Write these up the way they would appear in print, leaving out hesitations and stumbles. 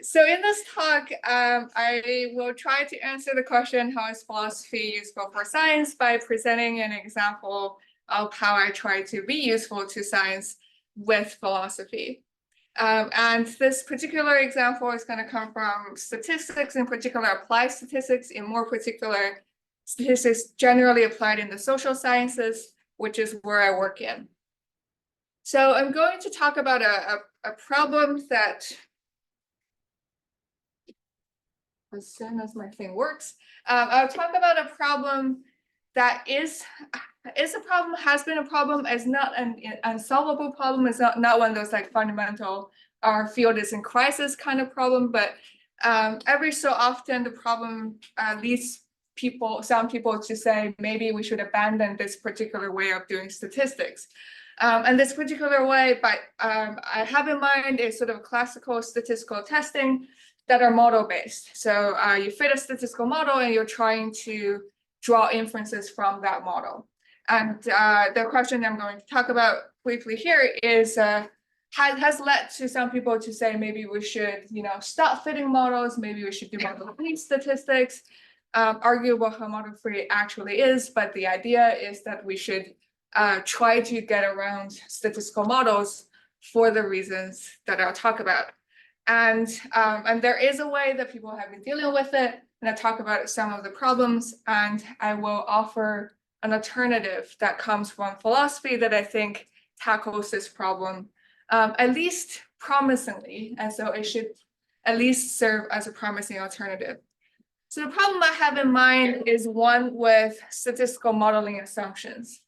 So in this talk, I will try to answer the question, how is philosophy useful for science, by presenting an example of how I try to be useful to science with philosophy. And this particular example is going to come from statistics, in particular applied statistics, in more particular statistics generally applied in the social sciences, which is where I work in. So I'm going to talk about a problem that, as soon as my thing works, I'll talk about a problem that is a problem, has been a problem, is not an unsolvable problem. It's not one of those like fundamental, our field is in crisis kind of problem, but every so often the problem leads some people to say, maybe we should abandon this particular way of doing statistics. And this particular way, I have in mind is sort of classical statistical testing that are model-based. So you fit a statistical model and you're trying to draw inferences from that model. And the question I'm going to talk about briefly here is, has led to some people to say, maybe we should, stop fitting models, maybe we should do model-free statistics. Arguable how model-free actually is, but the idea is that we should try to get around statistical models for the reasons that I'll talk about. And there is a way that people have been dealing with it, and I'll talk about some of the problems, and I will offer an alternative that comes from philosophy that I think tackles this problem, at least promisingly, and so it should at least serve as a promising alternative. So the problem I have in mind is one with statistical modeling assumptions.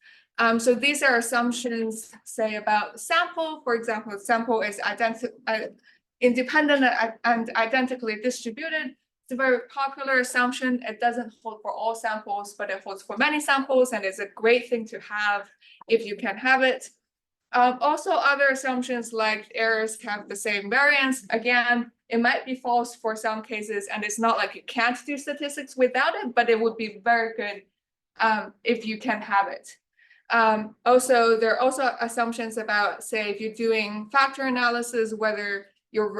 So these are assumptions, say, about the sample. For example, the sample is independent and identically distributed. It's a very popular assumption. It doesn't hold for all samples, but it holds for many samples, and it's a great thing to have if you can have it. Also, other assumptions like errors have the same variance. Again, it might be false for some cases, and it's not like you can't do statistics without it, but it would be very good if you can have it. Also, there are also assumptions about, say, if you're doing factor analysis, whether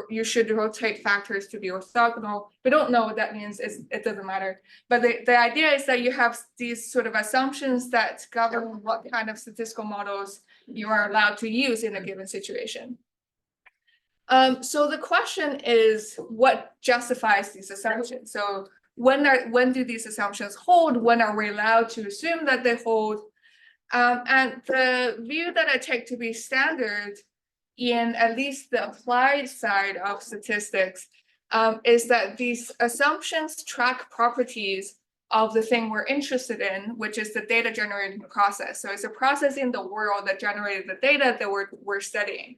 you should rotate factors to be orthogonal. We don't know what that means. It doesn't matter. But the idea is that you have these sort of assumptions that govern what kind of statistical models you are allowed to use in a given situation. So the question is, what justifies these assumptions? So when do these assumptions hold? When are we allowed to assume that they hold? And the view that I take to be standard in at least the applied side of statistics is that these assumptions track properties of the thing we're interested in, which is the data generating process. So it's a process in the world that generated the data that we're studying.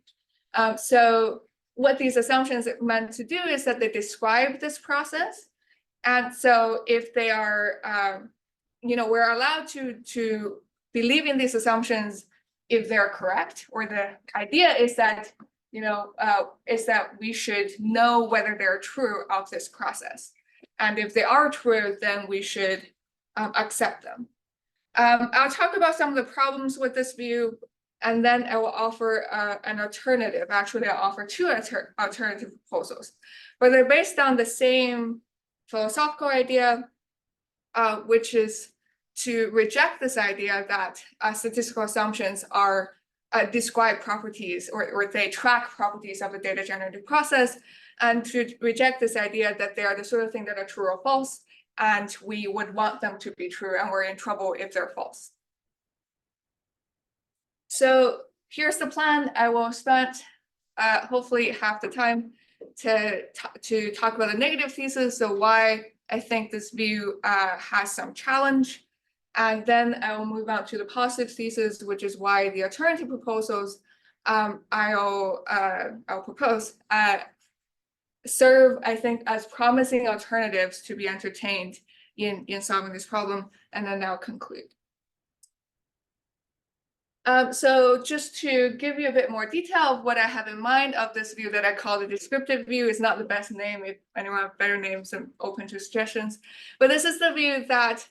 So what these assumptions are meant to do is that they describe this process. And so if they are, we're allowed to believe in these assumptions if they're correct, or the idea is that, we should know whether they're true of this process. And if they are true, then we should accept them. I'll talk about some of the problems with this view, and then I will offer an alternative. Actually, I'll offer two alternative proposals, but they're based on the same philosophical idea, which is to reject this idea that statistical assumptions are describe properties or they track properties of the data generative process, and to reject this idea that they are the sort of thing that are true or false, and we would want them to be true, and we're in trouble if they're false. So here's the plan. I will spend hopefully half the time to talk about the negative thesis, so why I think this view has some challenge. And then I will move on to the positive thesis, which is why the alternative proposals I'll propose serve, I think, as promising alternatives to be entertained in solving this problem. And then I'll conclude. So just to give you a bit more detail of what I have in mind of this view that I call the descriptive view, is not the best name. If anyone have better names, I'm open to suggestions. But this is the view that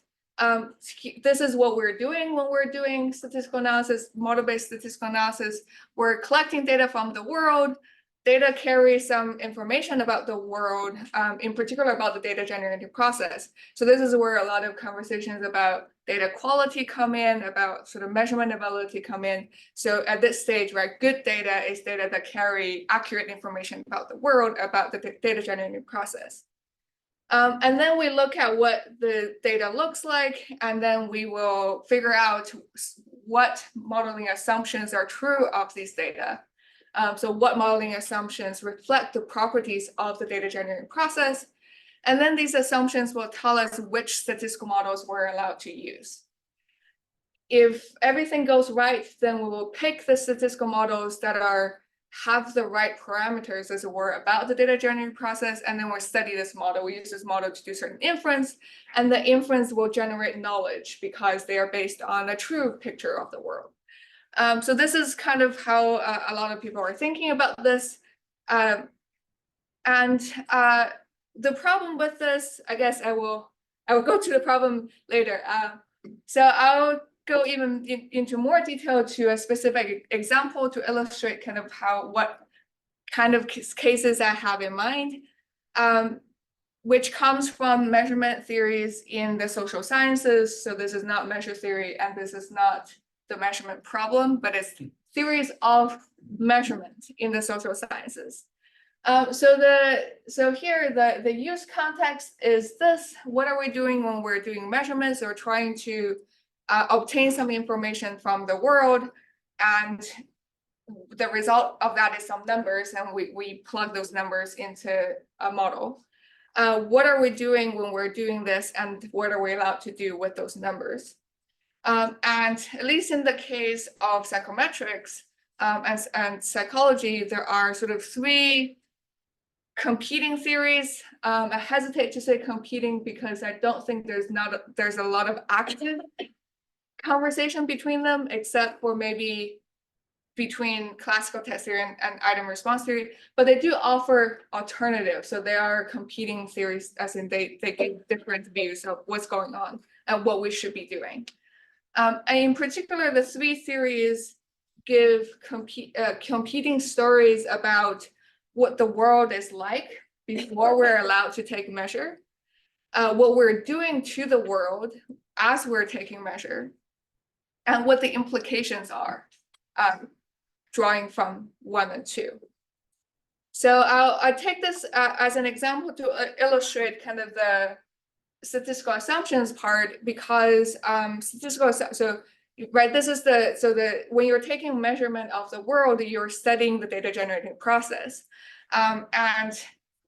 this is what we're doing when we're doing statistical analysis, model-based statistical analysis. We're collecting data from the world. data carry some information about the world, in particular about the data generating process. So this is where a lot of conversations about data quality come in, about sort of measurement ability come in. So at this stage, right, good data is data that carry accurate information about the world, about the data generating process. And then we look at what the data looks like, and then we will figure out what modeling assumptions are true of these data. So what modeling assumptions reflect the properties of the data generating process. And then these assumptions will tell us which statistical models we're allowed to use. If everything goes right, then we will pick the statistical models that have the right parameters, as it were, about the data generating process, and then we'll study this model. We use this model to do certain inference, and the inference will generate knowledge because they are based on a true picture of the world. So this is kind of how a lot of people are thinking about this. The problem with this, I guess I will go to the problem later. So I'll go even into more detail to a specific example to illustrate kind of what kind of cases I have in mind, which comes from measurement theories in the social sciences. So this is not measure theory, and this is not the measurement problem, but it's theories of measurement in the social sciences. So here the use context is this: what are we doing when we're doing measurements or trying to obtain some information from the world, and the result of that is some numbers, and we plug those numbers into a model. What are we doing when we're doing this, and what are we allowed to do with those numbers? And at least in the case of psychometrics and psychology, there are sort of three competing theories. I hesitate to say competing because I don't think there's a lot of active conversation between them, except for maybe between classical test theory and item response theory, but they do offer alternatives. So they are competing theories, as in they give different views of what's going on and what we should be doing. And in particular, the three theories give competing stories about what the world is like before we're allowed to take measure, what we're doing to the world as we're taking measure, and what the implications are, drawing from 1 and 2. So I'll take this as an example to illustrate kind of the statistical assumptions part, because right, this is when you're taking measurement of the world, you're studying the data generating process, and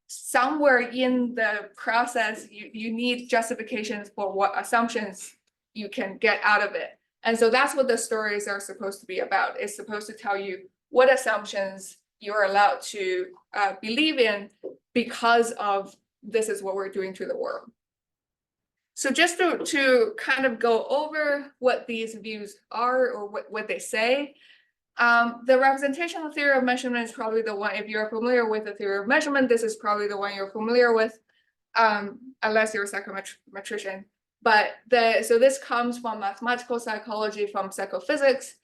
somewhere in the process you need justifications for what assumptions you can get out of it. And so that's what the stories are supposed to be about. It's supposed to tell you what assumptions you're allowed to believe in because of this is what we're doing to the world. So just to kind of go over what these views are, or what they say, the representational theory of measurement is probably the one, if you're familiar with the theory of measurement, this is probably the one you're familiar with, unless you're a psychometrician. But so this comes from mathematical psychology, from psychophysics,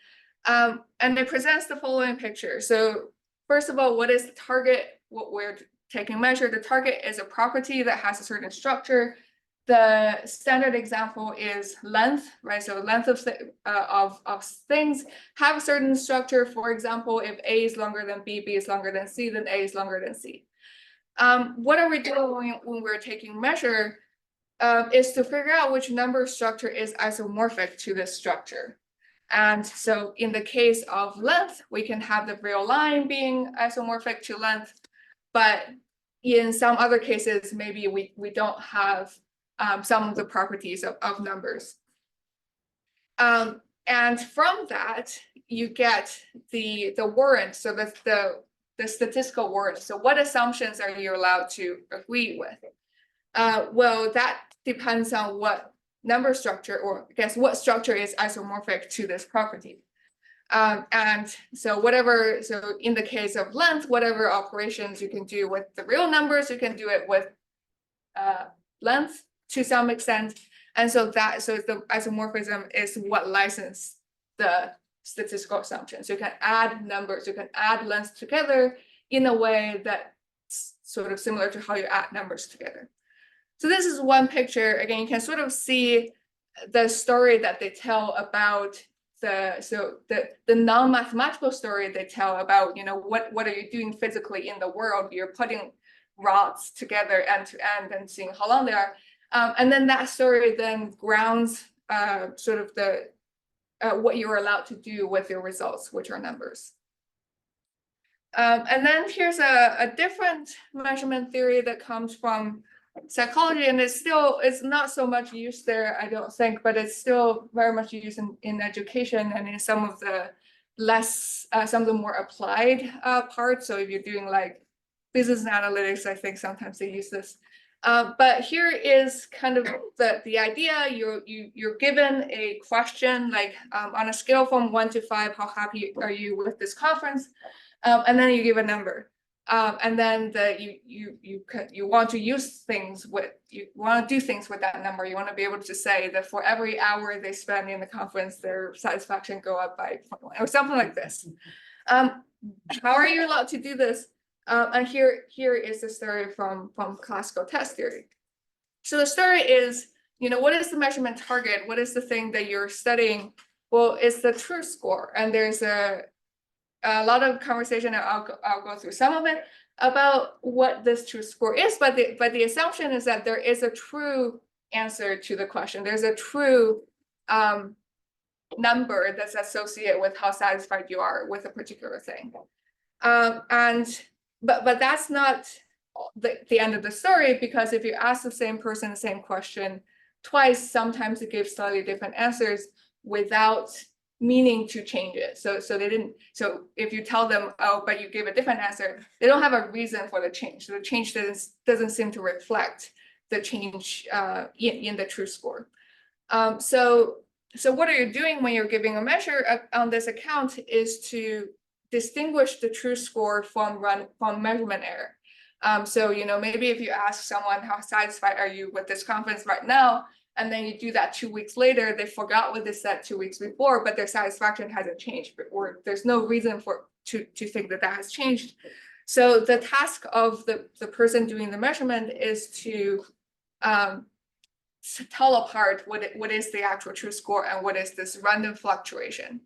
and it presents the following picture. So first of all, what is the target? What we're taking measure? The target is a property that has a certain structure. The standard example is length, right? So length of things have a certain structure. For example, if A is longer than B, B is longer than C, then A is longer than C. What are we doing when we're taking measure? Is to figure out which number structure is isomorphic to this structure. And so in the case of length, we can have the real line being isomorphic to length, but in some other cases, maybe we don't have some of the properties of numbers. And from that, you get the warrant, so that's the statistical warrant. So what assumptions are you allowed to agree with? Well, that depends on what number structure, or I guess what structure is isomorphic to this property. And so in the case of length, whatever operations you can do with the real numbers, you can do it with length to some extent. And so the isomorphism is what licenses the statistical assumptions. You can add numbers, you can add lengths together in a way that's sort of similar to how you add numbers together. So this is one picture. Again, you can sort of see the story that they tell about the non-mathematical story they tell about, what are you doing physically in the world? You're putting rods together end to end and seeing how long they are. And then that story then grounds sort of what you're allowed to do with your results, which are numbers. And then here's a different measurement theory that comes from psychology, and it's not so much used there, I don't think, but it's still very much used in education and in some of the some of the more applied parts. So if you're doing like business analytics, I think sometimes they use this. But here is kind of the idea. You're given a question, like on a scale from 1 to 5, how happy are you with this conference? And then you give a number. And then you want to use things you want to do things with that number. You want to be able to say that for every hour they spend in the conference, their satisfaction go up by 0.1 or something like this. How are you allowed to do this? And here is the story from classical test theory. So the story is, what is the measurement target? What is the thing that you're studying? Well, it's the truth score, and there's a lot of conversation, and I'll go through some of it about what this truth score is, but the assumption is that there is a true answer to the question. There's a true number that's associated with how satisfied you are with a particular thing. But that's not the end of the story, because if you ask the same person the same question twice, sometimes it gives slightly different answers without meaning to change it. So if you tell them, oh, but you gave a different answer, they don't have a reason for the change. So the change doesn't seem to reflect the change in the truth score. So what are you doing when you're giving a measure on this account is to distinguish the truth score from measurement error. So maybe if you ask someone, how satisfied are you with this conference right now? And then you do that 2 weeks later, they forgot what they said 2 weeks before, but their satisfaction hasn't changed, or there's no reason to think that has changed. So the task of the person doing the measurement is to tell apart what is the actual truth score and what is this random fluctuation.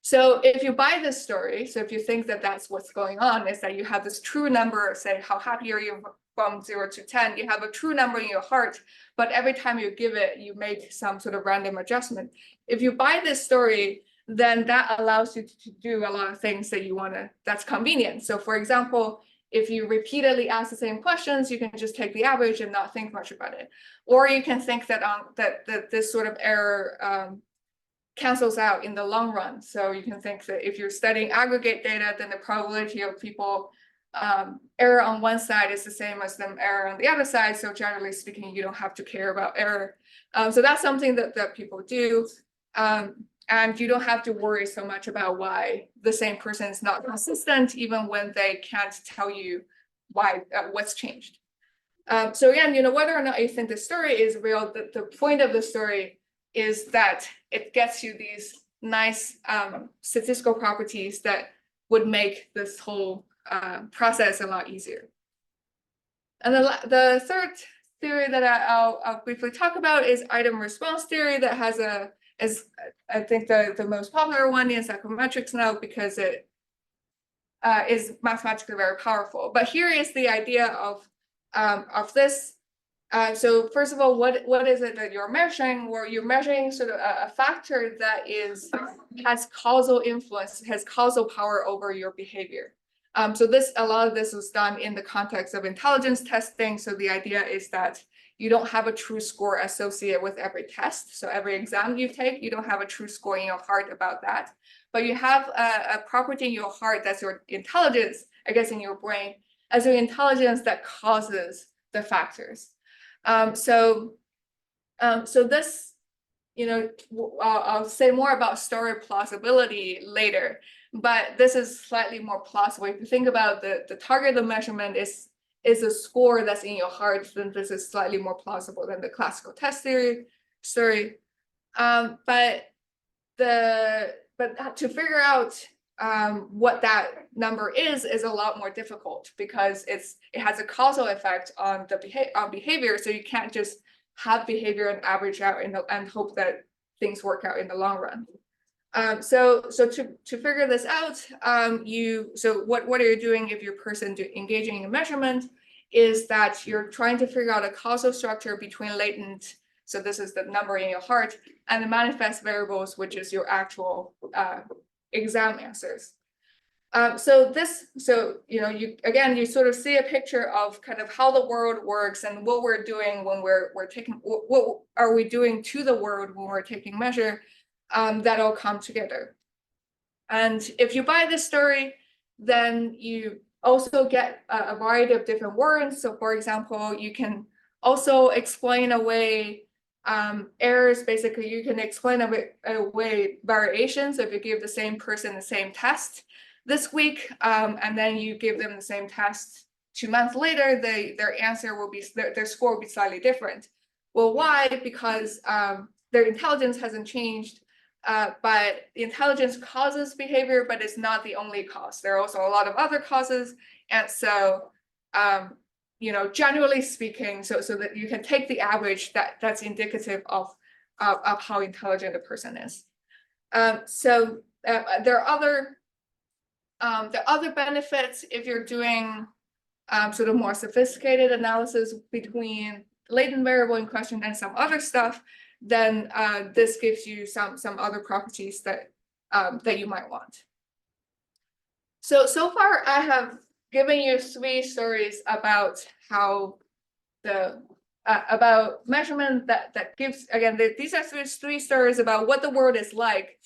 So if you buy this story, so if you think that that's what's going on, is that you have this true number, say, how happy are you from 0 to 10, you have a true number in your heart, but every time you give it, you make some sort of random adjustment. If you buy this story, then that allows you to do a lot of things that that's convenient. So for example, if you repeatedly ask the same questions, you can just take the average and not think much about it. Or you can think that that this sort of error cancels out in the long run. So you can think that if you're studying aggregate data, then the probability of people error on one side is the same as them error on the other side. So generally speaking, you don't have to care about error. So that's something that people do. And you don't have to worry so much about why the same person is not consistent, even when they can't tell you why what's changed. So again, whether or not you think the story is real, the point of the story is that it gets you these nice statistical properties that would make this whole process a lot easier. And the third theory that I'll briefly talk about is item response theory, that has is I think the most popular one in psychometrics now, because it is mathematically very powerful. But here is the idea of this. So first of all, what is it that you're measuring? Well, you're measuring sort of a factor that has causal influence, has causal power over your behavior. So a lot of this was done in the context of intelligence testing. So the idea is that you don't have a true score associated with every test. So every exam you take, you don't have a true score in your heart about that. But you have a property in your heart that's your intelligence, I guess, in your brain, as your intelligence that causes the factors. So this, I'll say more about story plausibility later, but this is slightly more plausible. If you think about the target of measurement is a score that's in your heart, then this is slightly more plausible than the classical test theory story. But to figure out what that number is a lot more difficult because it has a causal effect on the behavior. So you can't just have behavior and average out and hope that things work out in the long run. So to figure this out, what are you doing if you're engaging in measurement is that you're trying to figure out a causal structure between latent, so this is the number in your heart, and the manifest variables, which is your actual exam answers. You sort of see a picture of kind of how the world works and what we're doing when we're taking, what are we doing to the world when we're taking measure, that all come together. And if you buy this story, then you also get a variety of different words. So for example, you can also explain away errors. Basically, you can explain away variations. So if you give the same person the same test this week, and then you give them the same test 2 months later, their answer will be, their score will be slightly different. Well, why? Because their intelligence hasn't changed, but the intelligence causes behavior, but it's not the only cause. There are also a lot of other causes. And so, generally speaking, so that you can take the average that's indicative of how intelligent a person is. There are other benefits if you're doing sort of more sophisticated analysis between latent variable in question and some other stuff. Then this gives you some other properties that you might want. So far I have given you 3 stories about how about measurement that gives, again, these are 3 stories about what the world is like,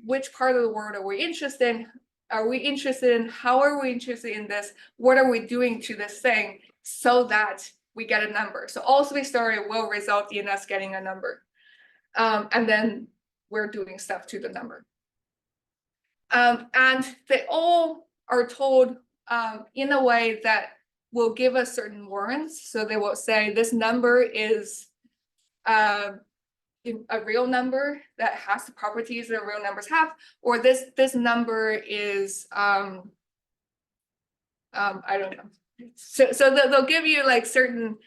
which part of the world are we interested in, how are we interested in this, what are we doing to this thing so that we get a number. So all 3 stories will result in us getting a number. And then we're doing stuff to the number. And they all are told in a way that will give us certain warrants. So they will say this number is a real number that has the properties that real numbers have, or this number is I don't know. So they'll give you like certain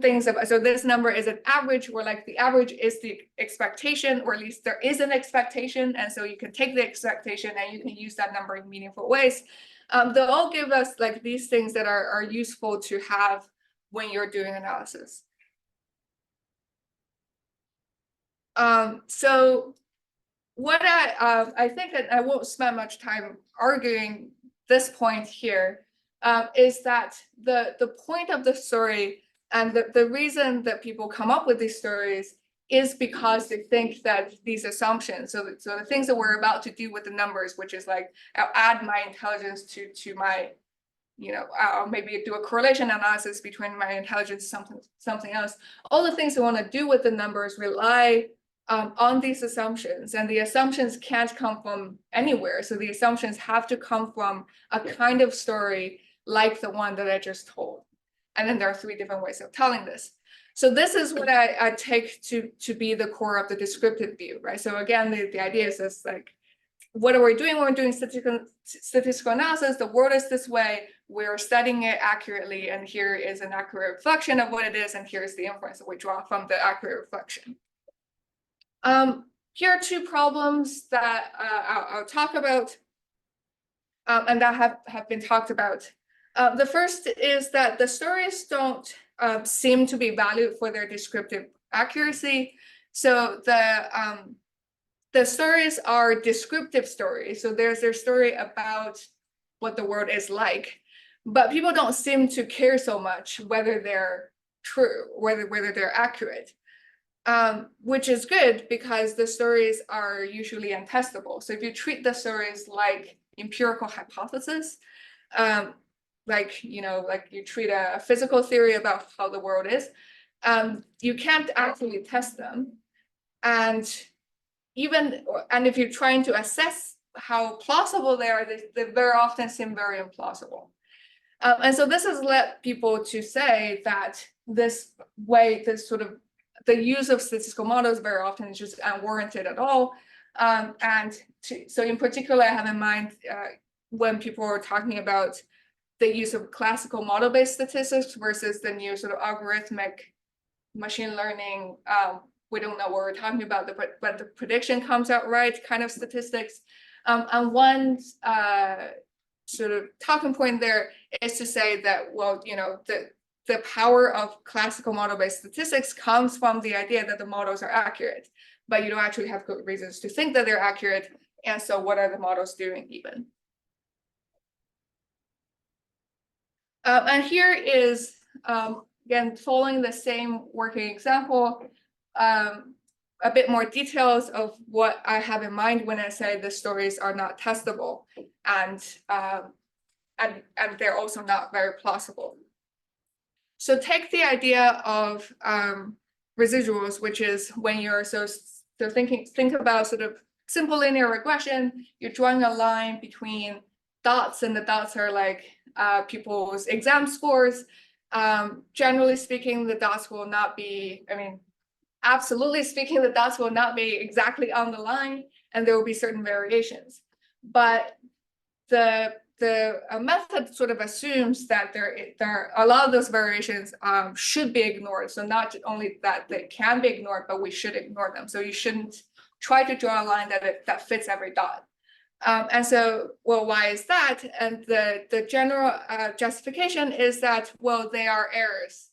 things about, so this number is an average, where like the average is the expectation, or at least there is an expectation, and so you can take the expectation and you can use that number in meaningful ways. They'll all give us like these things that are useful to have when you're doing analysis. So what I think that I won't spend much time arguing this point here, is that the point of the story and the reason that people come up with these stories is because they think that these assumptions, so the things that we're about to do with the numbers, which is like, I'll add my intelligence to my, I'll maybe do a correlation analysis between my intelligence, something else. All the things we want to do with the numbers rely on these assumptions, and the assumptions can't come from anywhere. So the assumptions have to come from a kind of story like the one that I just told. And then there are 3 different ways of telling this. So this is what I take to be the core of the descriptive view, right? So again, the idea is this, like, what are we doing when we're doing statistical analysis? The world is this way, we're studying it accurately, and here is an accurate reflection of what it is, and here's the inference that we draw from the accurate reflection. Here are 2 problems that I'll talk about, and that have been talked about. The first is that the stories don't seem to be valued for their descriptive accuracy. So the stories are descriptive stories. So there's their story about what the world is like, but people don't seem to care so much whether they're true, whether they're accurate. Which is good because the stories are usually untestable. So if you treat the stories like empirical hypothesis, like you treat a physical theory about how the world is, you can't actually test them. And if you're trying to assess how plausible they are, they very often seem very implausible. And so this has led people to say that this way, the use of statistical models very often is just unwarranted at all. And so in particular, I have in mind when people are talking about the use of classical model-based statistics versus the new sort of algorithmic machine learning. We don't know what we're talking about, but the prediction comes out right kind of statistics. And one sort of talking point there is to say that, well, you know, the power of classical model-based statistics comes from the idea that the models are accurate, but you don't actually have good reasons to think that they're accurate. And so what are the models doing even? And here is, again, following the same working example, a bit more details of what I have in mind when I say the stories are not testable, and they're also not very plausible. So take the idea of residuals, which is when you're think about sort of simple linear regression. You're drawing a line between dots, and the dots are like people's exam scores. Generally speaking, the dots will not be, I mean, absolutely speaking, the dots will not be exactly on the line, and there will be certain variations. But the method sort of assumes that there are a lot of those variations should be ignored. So not only that they can be ignored, but we should ignore them. So you shouldn't try to draw a line that fits every dot. And so, well, why is that? And the general justification is that, well, they are errors.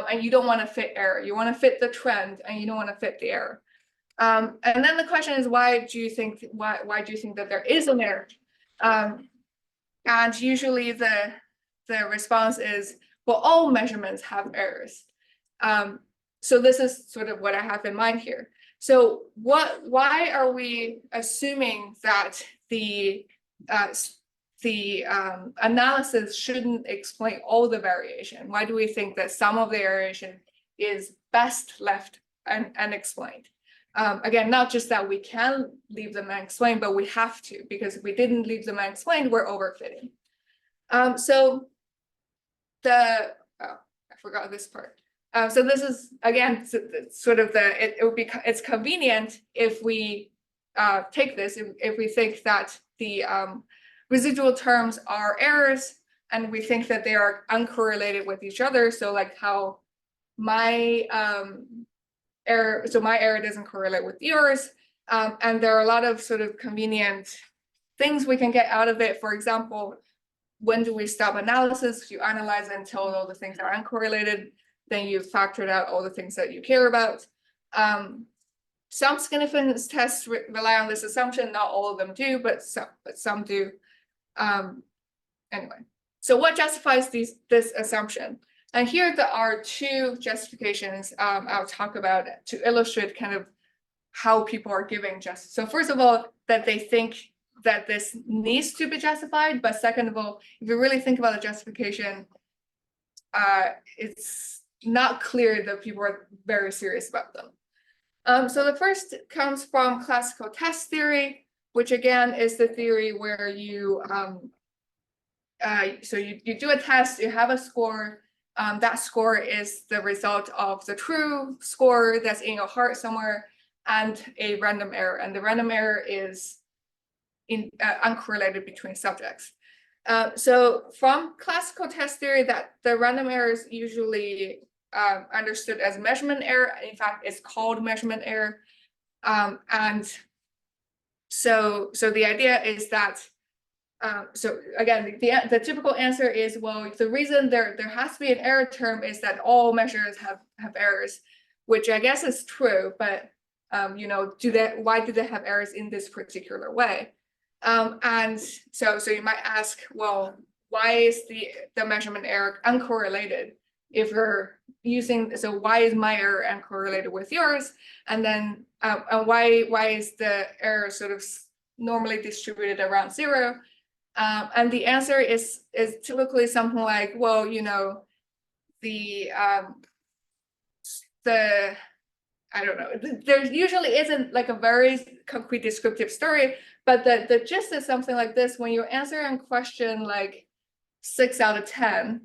And you don't want to fit error. You want to fit the trend, and you don't want to fit the error. And then the question is, why do you think that there is an error? And usually the response is, well, all measurements have errors. So this is sort of what I have in mind here. So why are we assuming that the analysis shouldn't explain all the variation? Why do we think that some of the variation is best left unexplained? Again, not just that we can leave them unexplained, but we have to, because if we didn't leave them unexplained, we're overfitting. So I forgot this part. So this is, again, sort of it's convenient if we take this, if we think that the residual terms are errors, and we think that they are uncorrelated with each other. So like how my error doesn't correlate with yours. And there are a lot of sort of convenient things we can get out of it. For example, when do we stop analysis? You analyze until all the things are uncorrelated. Then you've factored out all the things that you care about. Some significance tests rely on this assumption. Not all of them do, but some do. Anyway, so what justifies this assumption? And here there are two justifications I'll talk about to illustrate kind of how people are giving justice. So first of all, that they think that this needs to be justified. But second of all, if you really think about the justification, it's not clear that people are very serious about them. So the first comes from classical test theory, which again is the theory where you you do a test, you have a score. That score is the result of the true score that's in your heart somewhere, and a random error. And the random error is uncorrelated between subjects. So from classical test theory, that the random error is usually understood as measurement error. In fact, it's called measurement error. And so the idea is that so again, the typical answer is, well, the reason there has to be an error term is that all measures have errors, which I guess is true, but you know, why do they have errors in this particular way? And so you might ask, well, why is the measurement error uncorrelated? If you're using, so why is my error uncorrelated with yours? And then why is the error sort of normally distributed around 0? And the answer is typically something like, well, you know, I don't know, there usually isn't like a very concrete descriptive story, but the gist is something like this. When you answer a question like 6 out of 10,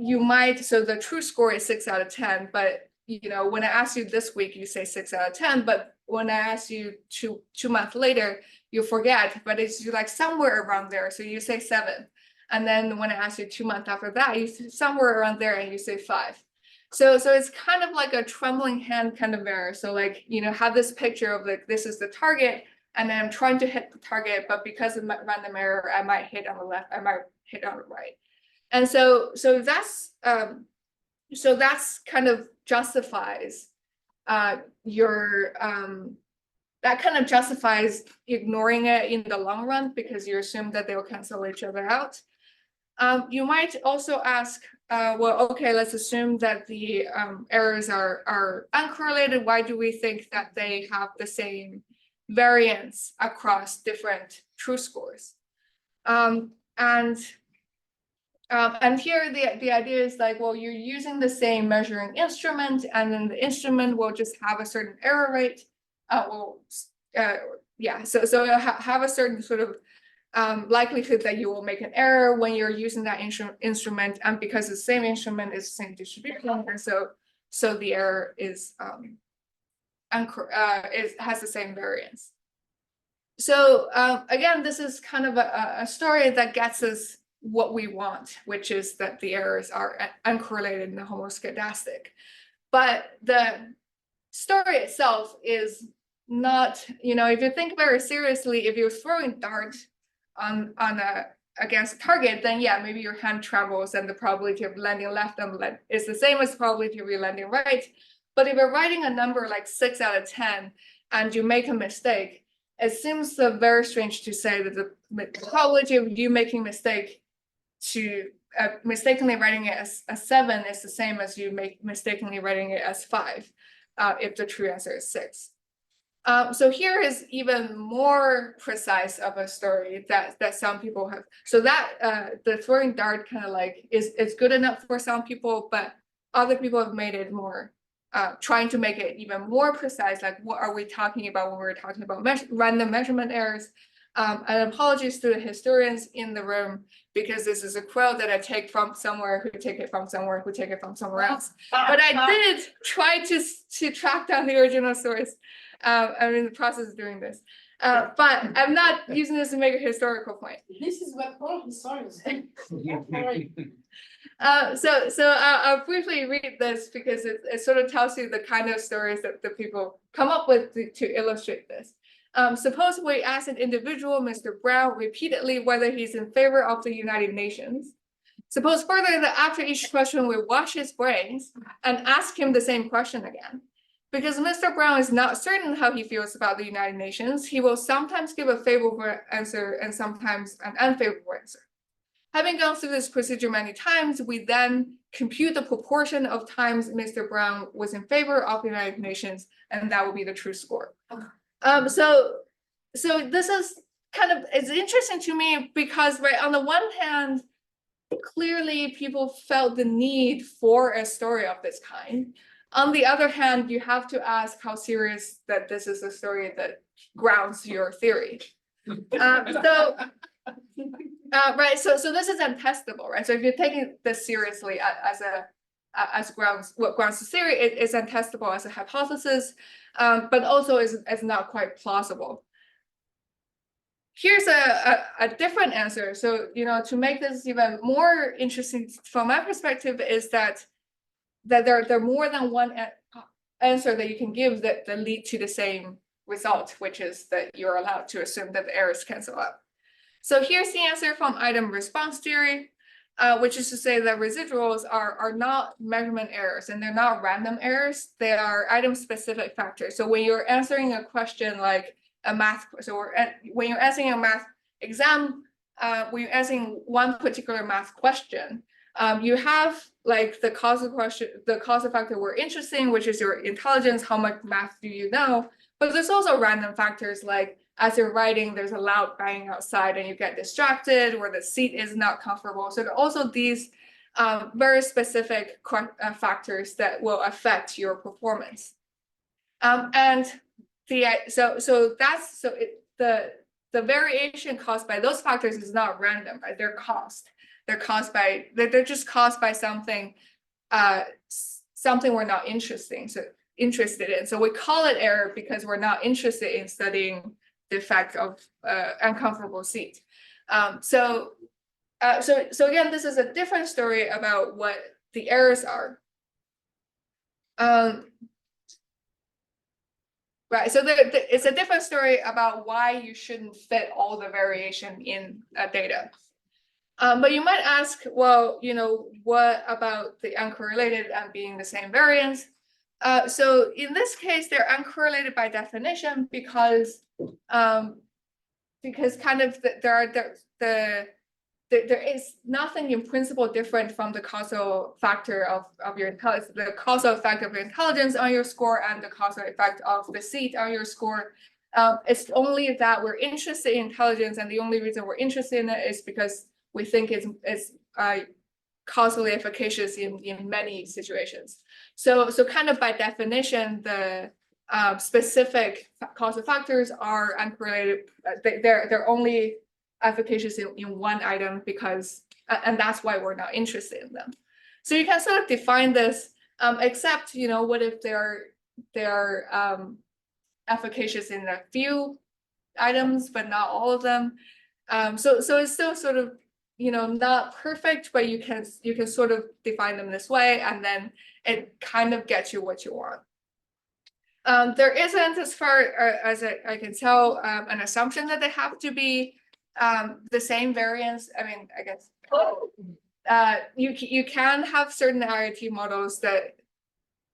you might, so the true score is 6 out of 10, but you know, when I ask you this week, you say 6 out of 10, but when I ask you two months later, you forget, but it's like somewhere around there. So you say 7. And then when I ask you 2 months after that, you say somewhere around there and you say 5. So it's kind of like a trembling hand kind of error. So like, have this picture of like, this is the target, and then I'm trying to hit the target, but because of my random error, I might hit on the left, I might hit on the right. And so that's kind of justifies your that kind of justifies ignoring it in the long run, because you assume that they will cancel each other out. You might also ask, well, okay, let's assume that the errors are uncorrelated. Why do we think that they have the same variance across different true scores? And here the idea is like, well, you're using the same measuring instrument, and then the instrument will just have a certain error rate. Yeah, so you'll have a certain sort of likelihood that you will make an error when you're using that instrument, and because the same instrument is the same distribution, and so the error is has the same variance. So again, this is kind of a story that gets us what we want, which is that the errors are uncorrelated and homoscedastic. But the story itself is not, if you think very seriously, if you're throwing dart against a target, then yeah, maybe your hand travels and the probability of landing left is the same as the probability of you landing right. But if you're writing a number like 6 out of 10 and you make a mistake, it seems very strange to say that the probability of you making a mistake to mistakenly writing it as a 7 is the same as you mistakenly writing it as 5, if the true answer is 6. So here is even more precise of a story that some people have. So that the throwing dart kind of like is good enough for some people, but other people have made it more, trying to make it even more precise. Like, what are we talking about when we're talking about random measurement errors? And apologies to the historians in the room, because this is a quote that I take from somewhere, who take it from somewhere, who take it from somewhere else. But I did try to track down the original source. I'm in the process of doing this. But I'm not using this to make a historical point. This is what all historians do. So I'll briefly read this, because it sort of tells you the kind of stories that the people come up with to illustrate this. Suppose we ask an individual, Mr. Brown, repeatedly whether he's in favor of the United Nations. Suppose further that after each question we wash his brains and ask him the same question again. Because Mr. Brown is not certain how he feels about the United Nations, he will sometimes give a favorable answer and sometimes an unfavorable answer. Having gone through this procedure many times, we then compute the proportion of times Mr. Brown was in favor of the United Nations, and that will be the true score. So this is kind of, it's interesting to me, because right on the one hand, clearly people felt the need for a story of this kind. On the other hand, you have to ask how serious that this is a story that grounds your theory. Right, so this is untestable, right? So if you're taking this seriously as grounds, what grounds the theory, it is untestable as a hypothesis, but also is not quite plausible. Here's a different answer. So, to make this even more interesting from my perspective, is that there are more than one answer that you can give that lead to the same result, which is that you're allowed to assume that the errors cancel out. So here's the answer from item response theory, which is to say that residuals are not measurement errors, and they're not random errors. They are item specific factors. So when you're answering a question like a math, when you're answering a math exam, when you're answering one particular math question, you have like the causal question, the causal factor we're interesting, which is your intelligence, how much math do you know? But there's also random factors, like as you're writing, there's a loud banging outside and you get distracted, or the seat is not comfortable. So there are also these very specific factors that will affect your performance. And the variation caused by those factors is not random, right? They're just caused by something we're not interested in. So we call it error because we're not interested in studying the effect of uncomfortable seat. So again, this is a different story about what the errors are. Right, so it's a different story about why you shouldn't fit all the variation in data. But you might ask, well, what about the uncorrelated and being the same variance? So in this case, they're uncorrelated by definition because kind of there is nothing in principle different from the causal factor of your intelligence, the causal effect of your intelligence on your score and the causal effect of the seat on your score. It's only that we're interested in intelligence, and the only reason we're interested in it is because we think it's causally efficacious in many situations. So kind of by definition, the specific causal factors are uncorrelated. They're only efficacious in one item because, and that's why we're not interested in them. So you can sort of define this, except, what if they're efficacious in a few items, but not all of them. So it's still sort of, not perfect, but you can sort of define them this way, and then it kind of gets you what you want. There isn't, as far as I can tell, an assumption that they have to be the same variance. I mean, I guess you can have certain IIT models that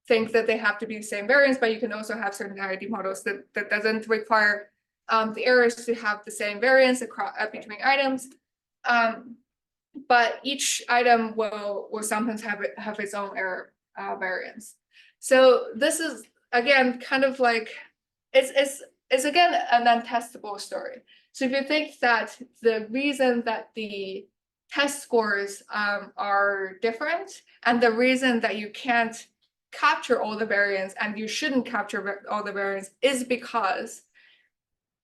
think that they have to be the same variance, but you can also have certain IIT models that doesn't require the errors to have the same variance across between items. But each item will sometimes have its own error variance. So this is again kind of like it's again an untestable story. So if you think that the reason that the test scores are different, and the reason that you can't capture all the variance and you shouldn't capture all the variance is because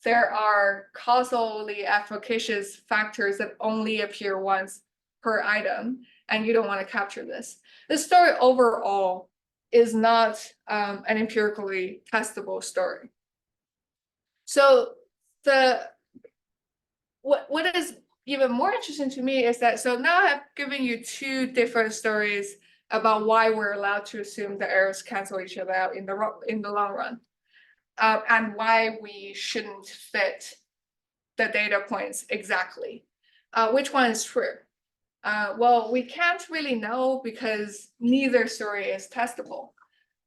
there are causally efficacious factors that only appear once per item, and you don't want to capture this. This story overall is not an empirically testable story. So what is even more interesting to me is that, so now I've given you two different stories about why we're allowed to assume the errors cancel each other out in the long run, and why we shouldn't fit the data points exactly. Which one is true? Well, we can't really know because neither story is testable.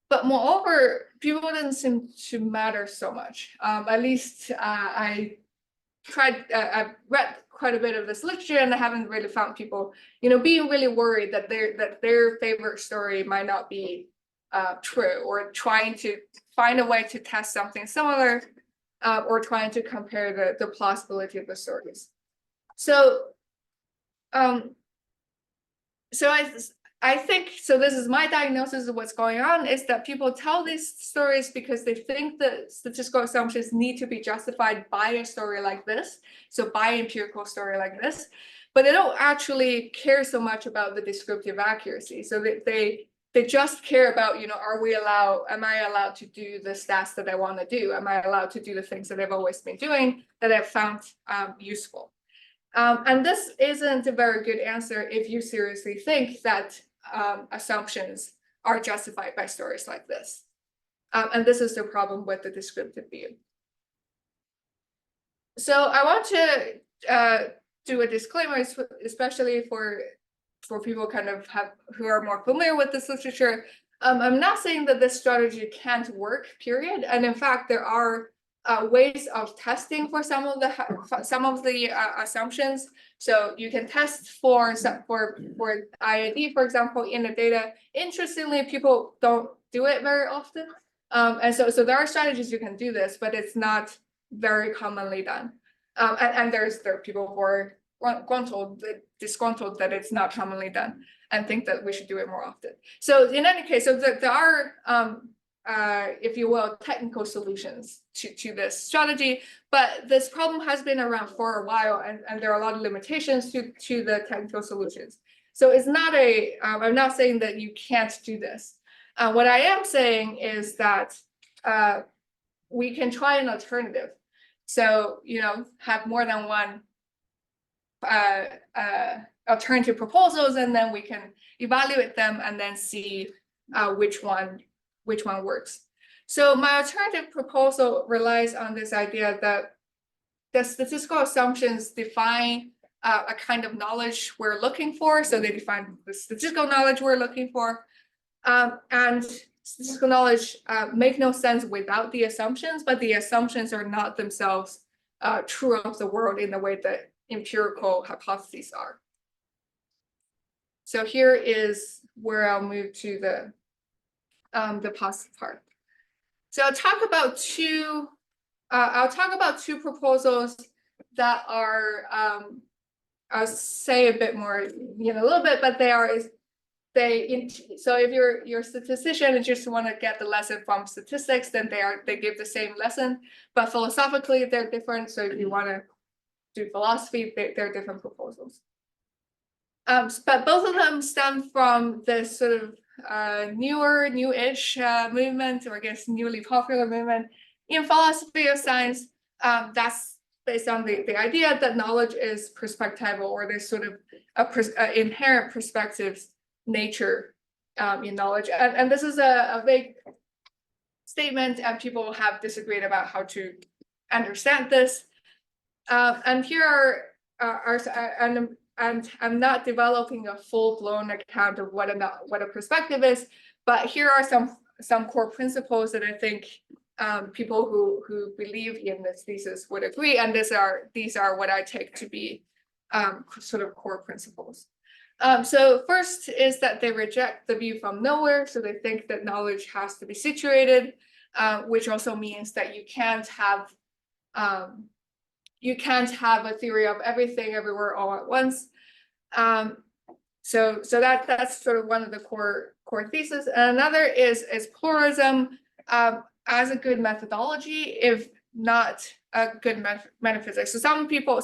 But moreover, people didn't seem to matter so much. At least I've read quite a bit of this literature, and I haven't really found people, being really worried that their favorite story might not be true, or trying to find a way to test something similar, or trying to compare the plausibility of the stories. So, I think, so this is my diagnosis of what's going on, is that people tell these stories because they think that statistical assumptions need to be justified by a story like this, so by an empirical story like this, but they don't actually care so much about the descriptive accuracy. So they just care about, am I allowed to do the stats that I want to do? Am I allowed to do the things that I've always been doing that I've found useful? And this isn't a very good answer if you seriously think that assumptions are justified by stories like this. And this is the problem with the descriptive view. So I want to do a disclaimer, especially for people kind of who are more familiar with this literature. I'm not saying that this strategy can't work, period. And in fact, there are ways of testing for some of the assumptions. So you can test for IID, for example, in the data. Interestingly, people don't do it very often. And so there are strategies you can do this, but it's not very commonly done. And there are people who are disgruntled that it's not commonly done and think that we should do it more often. So in any case, so there are if you will, technical solutions to this strategy, but this problem has been around for a while, and there are a lot of limitations to the technical solutions. So it's not I'm not saying that you can't do this. What I am saying is that we can try an alternative. So, have more than one alternative proposals, and then we can evaluate them and then see which one works. So my alternative proposal relies on this idea that the statistical assumptions define a kind of knowledge we're looking for. So they define the statistical knowledge we're looking for. And statistical knowledge make no sense without the assumptions, but the assumptions are not themselves true of the world in the way that empirical hypotheses are. So here is where I'll move to the positive part. So I'll talk about two proposals that are I'll say a bit more in a little bit, but so if you're a statistician and just want to get the lesson from statistics, then they give the same lesson, but philosophically they're different. So if you want to do philosophy, they're different proposals. But both of them stem from this sort of newish movement, or I guess newly popular movement in philosophy of science. That's based on the idea that knowledge is perspectival, or there's sort of a inherent perspective nature in knowledge. And this is a big statement, and people have disagreed about how to understand this. And here and I'm not developing a full-blown account of what a perspective is, but here are some core principles that I think people who believe in this thesis would agree, and these are what I take to be sort of core principles. So first is that they reject the view from nowhere, so they think that knowledge has to be situated, which also means that you can't have a theory of everything everywhere all at once. So that's sort of one of the core theses. And another is pluralism as a good methodology, if not a good metaphysics. So some people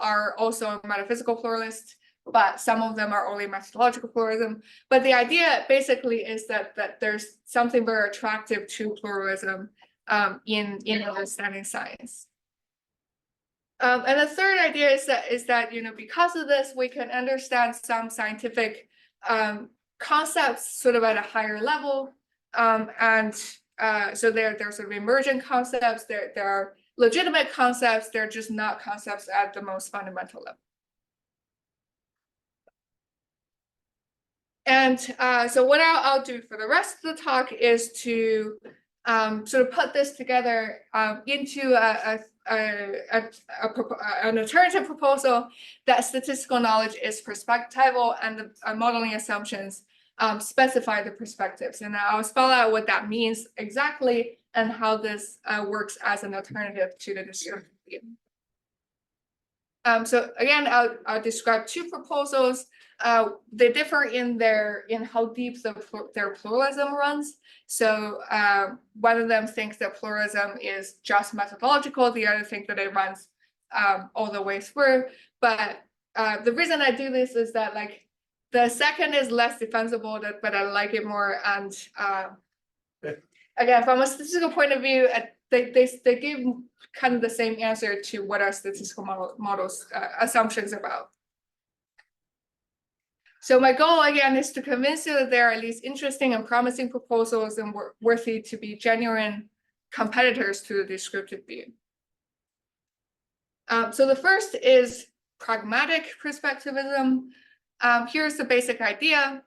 are also metaphysical pluralists, but some of them are only methodological pluralism. But the idea basically is that there's something very attractive to pluralism in understanding science. And the third idea is that because of this, we can understand some scientific concepts sort of at a higher level, and so they're sort of emergent concepts. There are legitimate concepts. They're just not concepts at the most fundamental level. And so what I'll do for the rest of the talk is to sort of put this together into an alternative proposal that statistical knowledge is perspectival, and the modeling assumptions specify the perspectives. And I'll spell out what that means exactly and how this works as an alternative to the descriptive view. So again, I'll describe two proposals. They differ in how deep their pluralism runs. So one of them thinks that pluralism is just methodological. The other thinks that it runs all the way through. But the reason I do this is that the second is less defensible, but I like it more. And again, from a statistical point of view, they give kind of the same answer to what our statistical models assumptions about. So my goal, again, is to convince you that there are at least interesting and promising proposals and worthy to be genuine competitors to the descriptive view. So the first is pragmatic perspectivism. Here's the basic idea.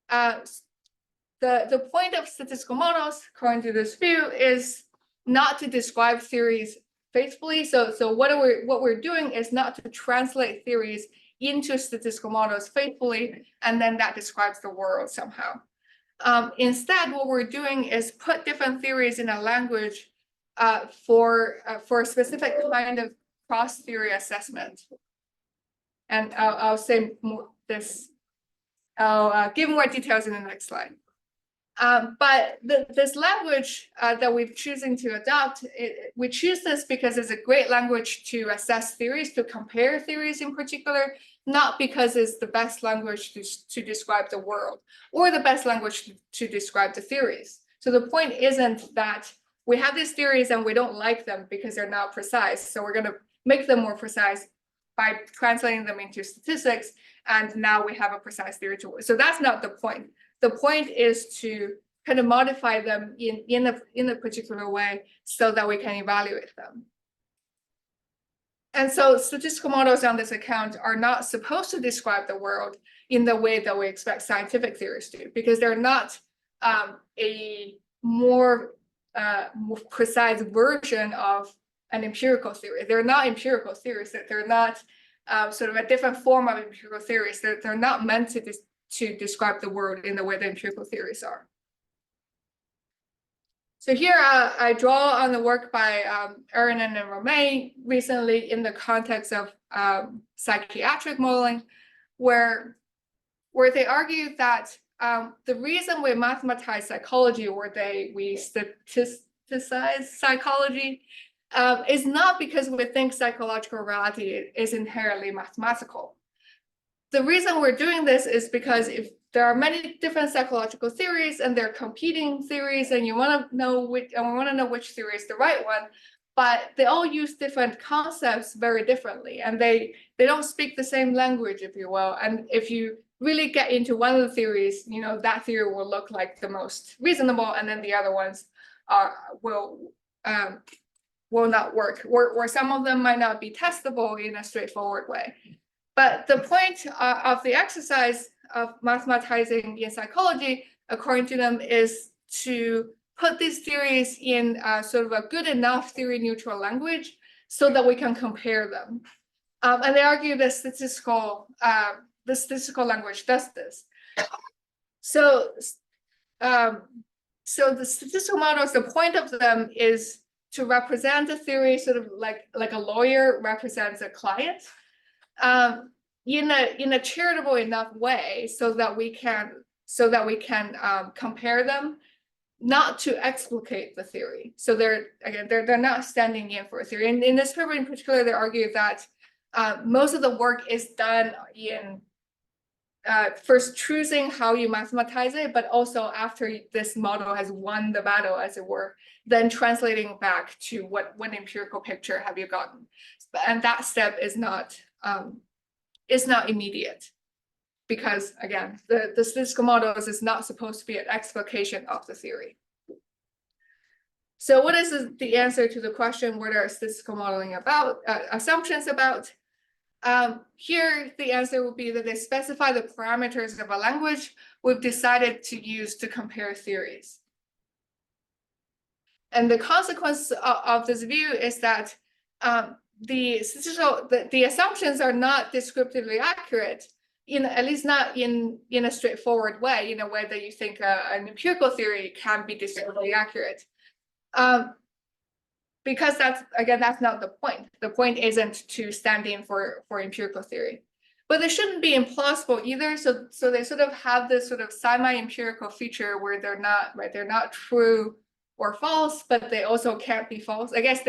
The point of statistical models, according to this view, is not to describe theories faithfully. So what we're doing is not to translate theories into statistical models faithfully, and then that describes the world somehow. Instead, what we're doing is put different theories in a language for a specific kind of cross-theory assessment. And I'll say more this. I'll give more details in the next slide. But this language that we're choosing to adopt, we choose this because it's a great language to assess theories, to compare theories in particular, not because it's the best language to describe the world or the best language to describe the theories. So the point isn't that we have these theories and we don't like them because they're not precise. So we're going to make them more precise by translating them into statistics. And now we have a precise theory to work. So that's not the point. The point is to kind of modify them in a particular way so that we can evaluate them. And so statistical models on this account are not supposed to describe the world in the way that we expect scientific theories to, because they're not a more precise version of an empirical theory. They're not empirical theories. They're not sort of a different form of empirical theories. They're not meant to describe the world in the way that empirical theories are. So here I draw on the work by Ernan and Romain recently in the context of psychiatric modeling, where they argue that the reason we mathematize psychology, or we statisticize psychology, is not because we think psychological reality is inherently mathematical. The reason we're doing this is because if there are many different psychological theories and they're competing theories, and you want to know which theory is the right one, but they all use different concepts very differently, and they don't speak the same language, if you will. And if you really get into one of the theories, that theory will look like the most reasonable, and then the other ones will not work, or some of them might not be testable in a straightforward way. But the point of the exercise of mathematizing in psychology, according to them, is to put these theories in sort of a good enough theory-neutral language so that we can compare them. And they argue the statistical language does this. So the statistical models, the point of them is to represent a theory sort of like a lawyer represents a client. In a charitable enough way so that we can compare them, not to explicate the theory. So they're not standing in for a theory. And in this paper in particular, they argue that most of the work is done in first choosing how you mathematize it, but also after this model has won the battle, as it were, then translating back to what empirical picture have you gotten. And that step is not immediate, because again, the statistical models is not supposed to be an explication of the theory. So what is the answer to the question, what are statistical modeling about, assumptions about? Here, the answer would be that they specify the parameters of a language we've decided to use to compare theories. And the consequence of this view is that the assumptions are not descriptively accurate, at least not in a straightforward way, in a way that you think an empirical theory can be descriptively accurate. Because that's not the point. The point isn't to stand in for empirical theory. But they shouldn't be implausible either. So they sort of have this sort of semi-empirical feature where they're not true or false, but they also can't be false. I guess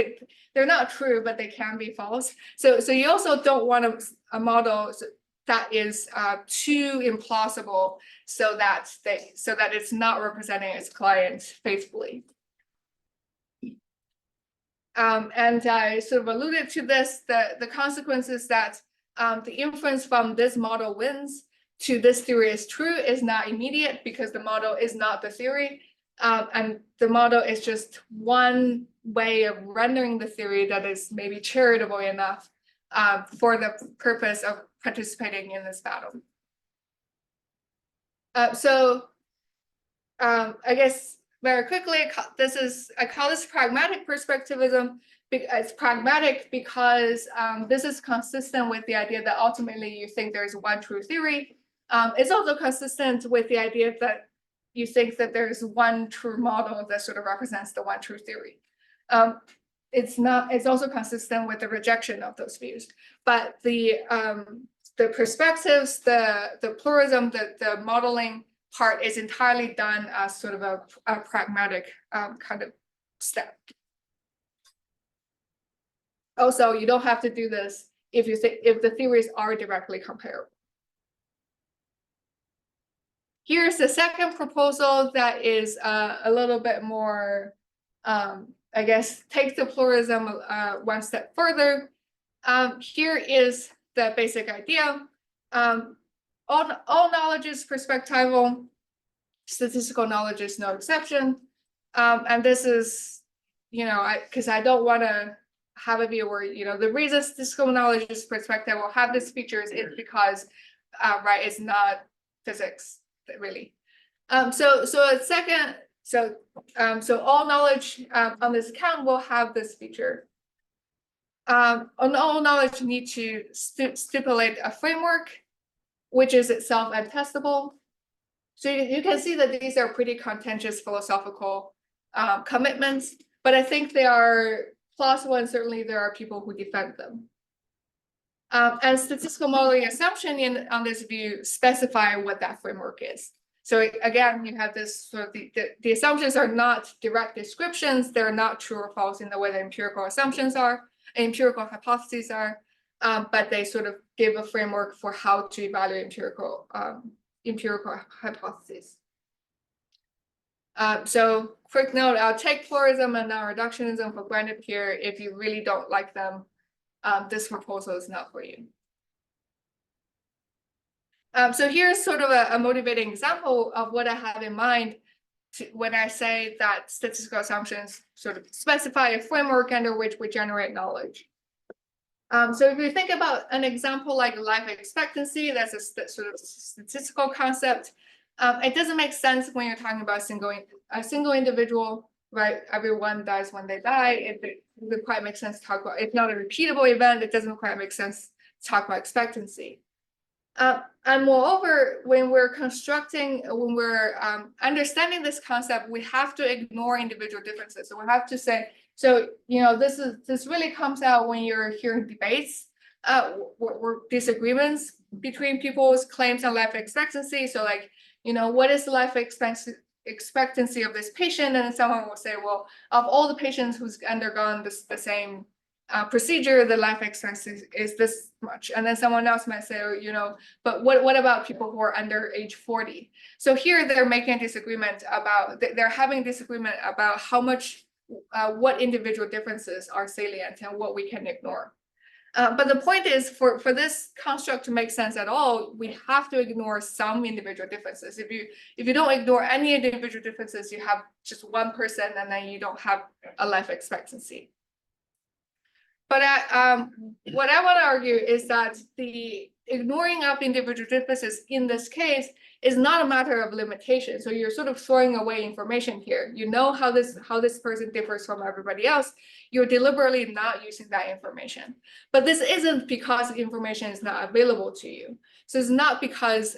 they're not true, but they can be false. So you also don't want a model that is too implausible, so that it's not representing its client faithfully. And I sort of alluded to this. The consequence is that the inference from this model wins to this theory is true is not immediate, because the model is not the theory. And the model is just one way of rendering the theory that is maybe charitable enough for the purpose of participating in this battle. I guess very quickly, I call this pragmatic perspectivism. It's pragmatic because this is consistent with the idea that ultimately you think there's one true theory. It's also consistent with the idea that you think that there's one true model that sort of represents the one true theory. It's also consistent with the rejection of those views. But the perspectives, the pluralism, the modeling part is entirely done as sort of a pragmatic kind of step. Also, you don't have to do this if the theories are directly comparable. Here's the second proposal that is a little bit more I guess, take the pluralism one step further. Here is the basic idea. All knowledge is perspectival. Statistical knowledge is no exception. And this is, because I don't want to have a view where, the reason statistical knowledge is perspective will have these features is because, right, it's not physics, really. So all knowledge on this account will have this feature. On all knowledge need to stipulate a framework, which is itself untestable. So you can see that these are pretty contentious philosophical commitments, but I think they are plausible, and certainly there are people who defend them. And statistical modeling assumption on this view specify what that framework is. So again, you have this sort of the assumptions are not direct descriptions. They're not true or false in the way that empirical assumptions are, empirical hypotheses are, but they sort of give a framework for how to evaluate empirical hypotheses. So quick note, I'll take pluralism and non-reductionism for granted here. If you really don't like them, this proposal is not for you. So here's sort of a motivating example of what I have in mind when I say that statistical assumptions sort of specify a framework under which we generate knowledge. So if you think about an example like life expectancy, that's a sort of statistical concept. It doesn't make sense when you're talking about a single individual, right? Everyone dies when they die. It doesn't quite make sense to talk about. It's not a repeatable event. It doesn't quite make sense to talk about expectancy. And moreover, when we're understanding this concept, we have to ignore individual differences. So we have to say, so this really comes out when you're hearing debates, disagreements between people's claims on life expectancy. So like, what is the life expectancy of this patient? And then someone will say, well, of all the patients who's undergone the same procedure, the life expectancy is this much. And then someone else might say, but what about people who are under age 40? So here they're making a disagreement about, they're having a disagreement about how much, what individual differences are salient and what we can ignore. But the point is, for this construct to make sense at all, we have to ignore some individual differences. If you don't ignore any individual differences, you have just one person, and then you don't have a life expectancy. But what I want to argue is that the ignoring of individual differences in this case is not a matter of limitation. So you're sort of throwing away information here. You know how this person differs from everybody else. You're deliberately not using that information. But this isn't because information is not available to you. So it's not because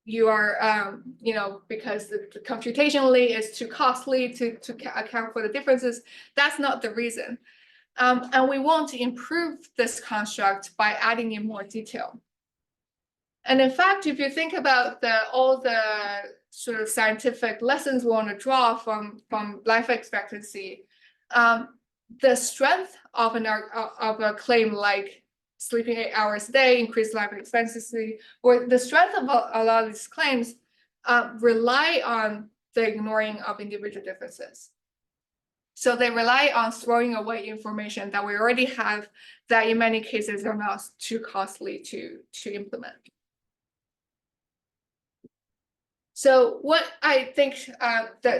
you are, because computationally it's too costly to account for the differences. That's not the reason. And we want to improve this construct by adding in more detail. And in fact, if you think about all the sort of scientific lessons we want to draw from life expectancy, the strength of a claim like sleeping 8 hours a day, increased life expectancy, or the strength of a lot of these claims rely on the ignoring of individual differences. So they rely on throwing away information that we already have that in many cases are not too costly to implement. So what I think,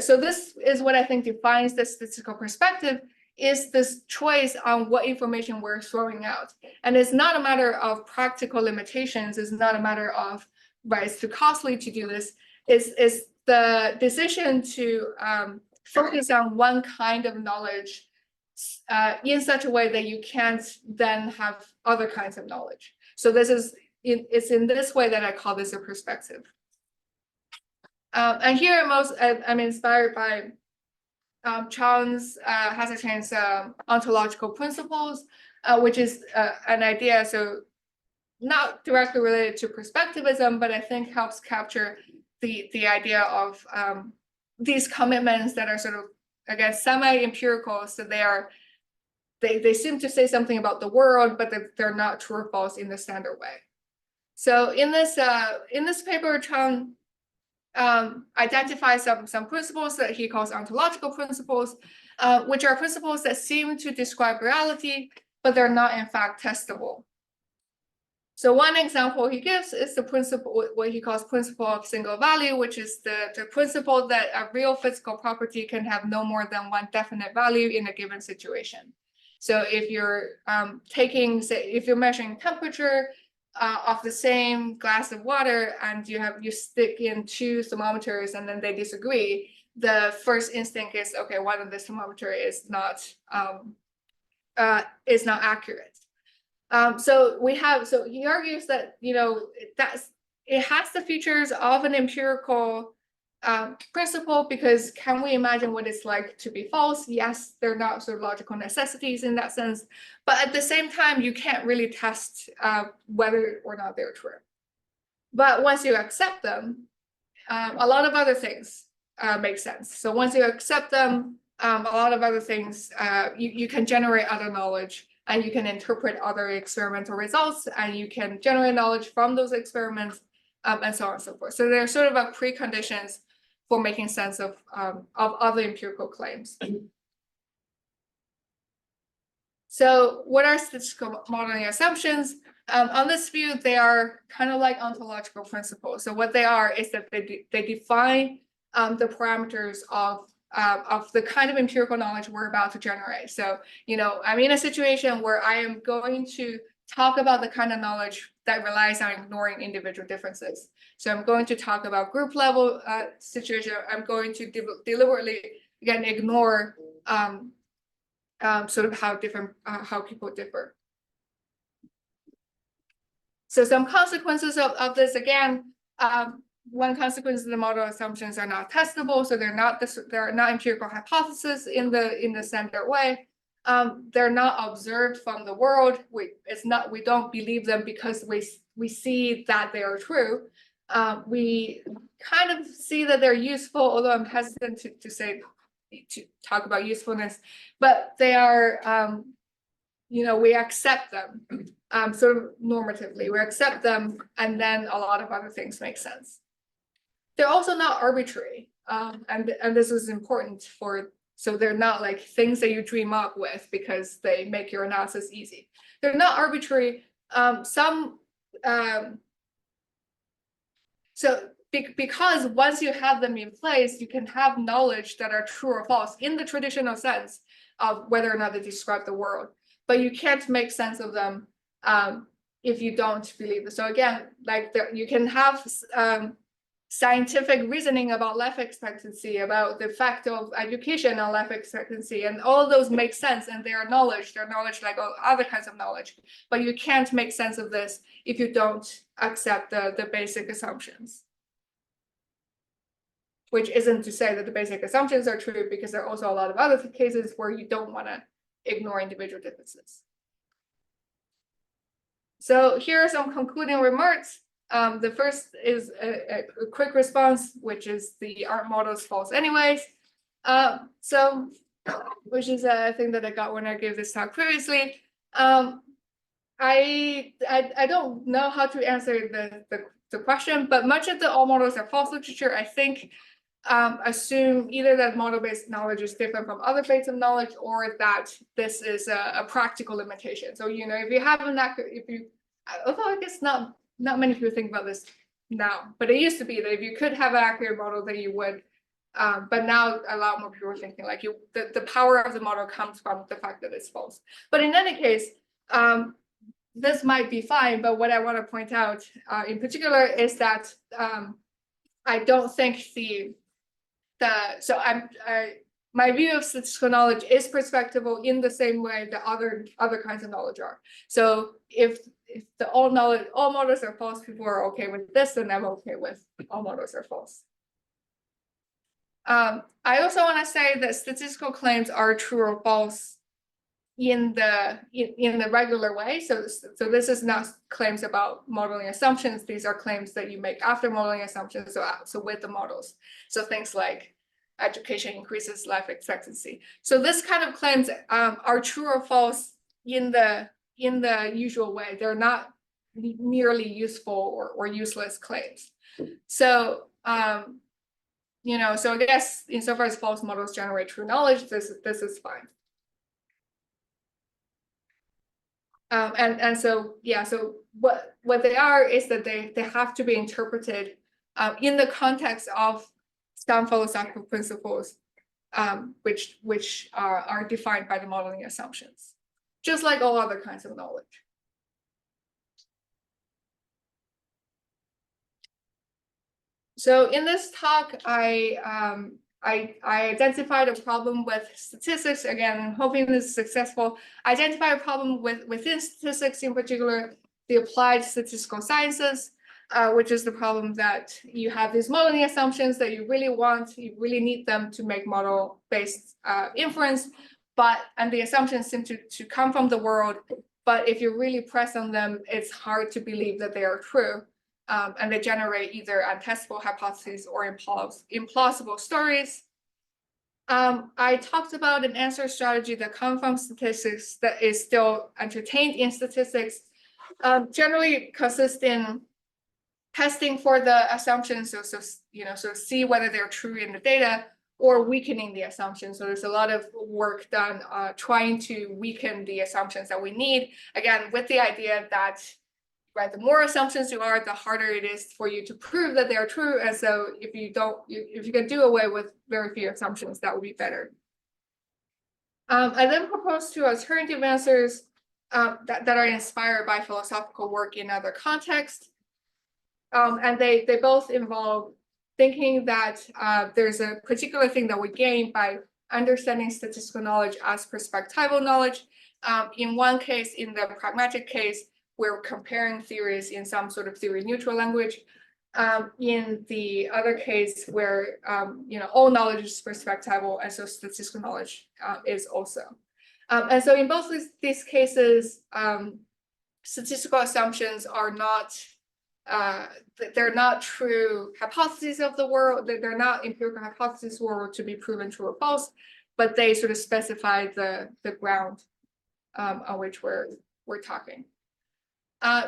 so this is what I think defines the statistical perspective, is this choice on what information we're throwing out. And it's not a matter of practical limitations. It's not a matter of, right, it's too costly to do this. It's the decision to focus on one kind of knowledge in such a way that you can't then have other kinds of knowledge. So it's in this way that I call this a perspective. And here I'm inspired by Hazards ontological principles, which is an idea, so not directly related to perspectivism, but I think helps capture the idea of these commitments that are sort of, again, semi-empirical. So they seem to say something about the world, but they're not true or false in the standard way. So in this paper, Chang identifies some principles that he calls ontological principles, which are principles that seem to describe reality, but they're not in fact testable. So one example he gives is the principle, what he calls principle of single value, which is the principle that a real physical property can have no more than one definite value in a given situation. So if you're if you're measuring temperature of the same glass of water and you stick in two thermometers and then they disagree, the first instinct is, okay, one of the thermometer is not accurate. So he argues that, it has the features of an empirical principle, because can we imagine what it's like to be false? Yes, they're not sort of logical necessities in that sense, but at the same time, you can't really test whether or not they're true. But once you accept them, a lot of other things make sense. So once you accept them, a lot of other things, you can generate other knowledge, and you can interpret other experimental results, and you can generate knowledge from those experiments, and so on and so forth. So they're sort of a preconditions for making sense of other empirical claims. So what are statistical modeling assumptions? On this view, they are kind of like ontological principles. So what they are is that they define the parameters of the kind of empirical knowledge we're about to generate. So, I'm in a situation where I am going to talk about the kind of knowledge that relies on ignoring individual differences. So I'm going to talk about group level situation. I'm going to deliberately, again, ignore sort of how people differ. So some consequences of this, again, one consequence is the model assumptions are not testable, so they're not empirical hypotheses in the standard way. They're not observed from the world. We don't believe them because we see that they are true. We kind of see that they're useful, although I'm hesitant to talk about usefulness, but they are, we accept them sort of normatively. We accept them, and then a lot of other things make sense. They're also not arbitrary, and this is important so they're not like things that you dream up with because they make your analysis easy. They're not arbitrary. Because once you have them in place, you can have knowledge that are true or false in the traditional sense of whether or not they describe the world, but you can't make sense of them if you don't believe it. So again, you can have scientific reasoning about life expectancy, about the effect of education on life expectancy, and all of those make sense, and they are knowledge. They're knowledge like all other kinds of knowledge, but you can't make sense of this if you don't accept the basic assumptions. Which isn't to say that the basic assumptions are true, because there are also a lot of other cases where you don't want to ignore individual differences. So here are some concluding remarks. The first is a quick response, which is the art model is false anyways. Which is a thing that I got when I gave this talk previously. I don't know how to answer the question, but much of the all models are false literature, I think, assume either that model-based knowledge is different from other bits of knowledge, or that this is a practical limitation. So, if you have although I guess not many people think about this now, but it used to be that if you could have an accurate model, that you would. But now a lot more people are thinking like the power of the model comes from the fact that it's false. But in any case, this might be fine. But what I want to point out in particular is that I don't think my view of statistical knowledge is perspectival in the same way that other kinds of knowledge are. So if all models are false, people are okay with this, then I'm okay with all models are false. I also want to say that statistical claims are true or false in the regular way. So this is not claims about modeling assumptions. These are claims that you make after modeling assumptions. So with the models. So things like education increases life expectancy. So this kind of claims are true or false in the usual way. They're not merely useful or useless claims. So so I guess insofar as false models generate true knowledge, this is fine. And so so what they are is that they have to be interpreted in the context of some philosophical principles, which are defined by the modeling assumptions, just like all other kinds of knowledge. So in this talk, I identified a problem with statistics. Again, I'm hoping this is successful. I identified a problem within statistics, in particular, the applied statistical sciences, which is the problem that you have these modeling assumptions that you really need them to make model-based inference, and the assumptions seem to come from the world, but if you really press on them, it's hard to believe that they are true. And they generate either untestable hypotheses or implausible stories. I talked about an answer strategy that comes from statistics that is still entertained in statistics, generally consists in testing for the assumptions, so see whether they're true in the data, or weakening the assumptions. So there's a lot of work done trying to weaken the assumptions that we need, again, with the idea that the more assumptions you are, the harder it is for you to prove that they are true. And so if you can do away with very few assumptions, that would be better. I then proposed two alternative answers that are inspired by philosophical work in other contexts. And they both involve thinking that there's a particular thing that we gain by understanding statistical knowledge as perspectival knowledge. In one case, in the pragmatic case, we're comparing theories in some sort of theory neutral language. In the other case where all knowledge is perspectival, and so statistical knowledge is also. And so in both these cases, statistical assumptions are not they're not true hypotheses of the world. They're not empirical hypotheses were to be proven true or false, but they sort of specify the ground on which we're talking.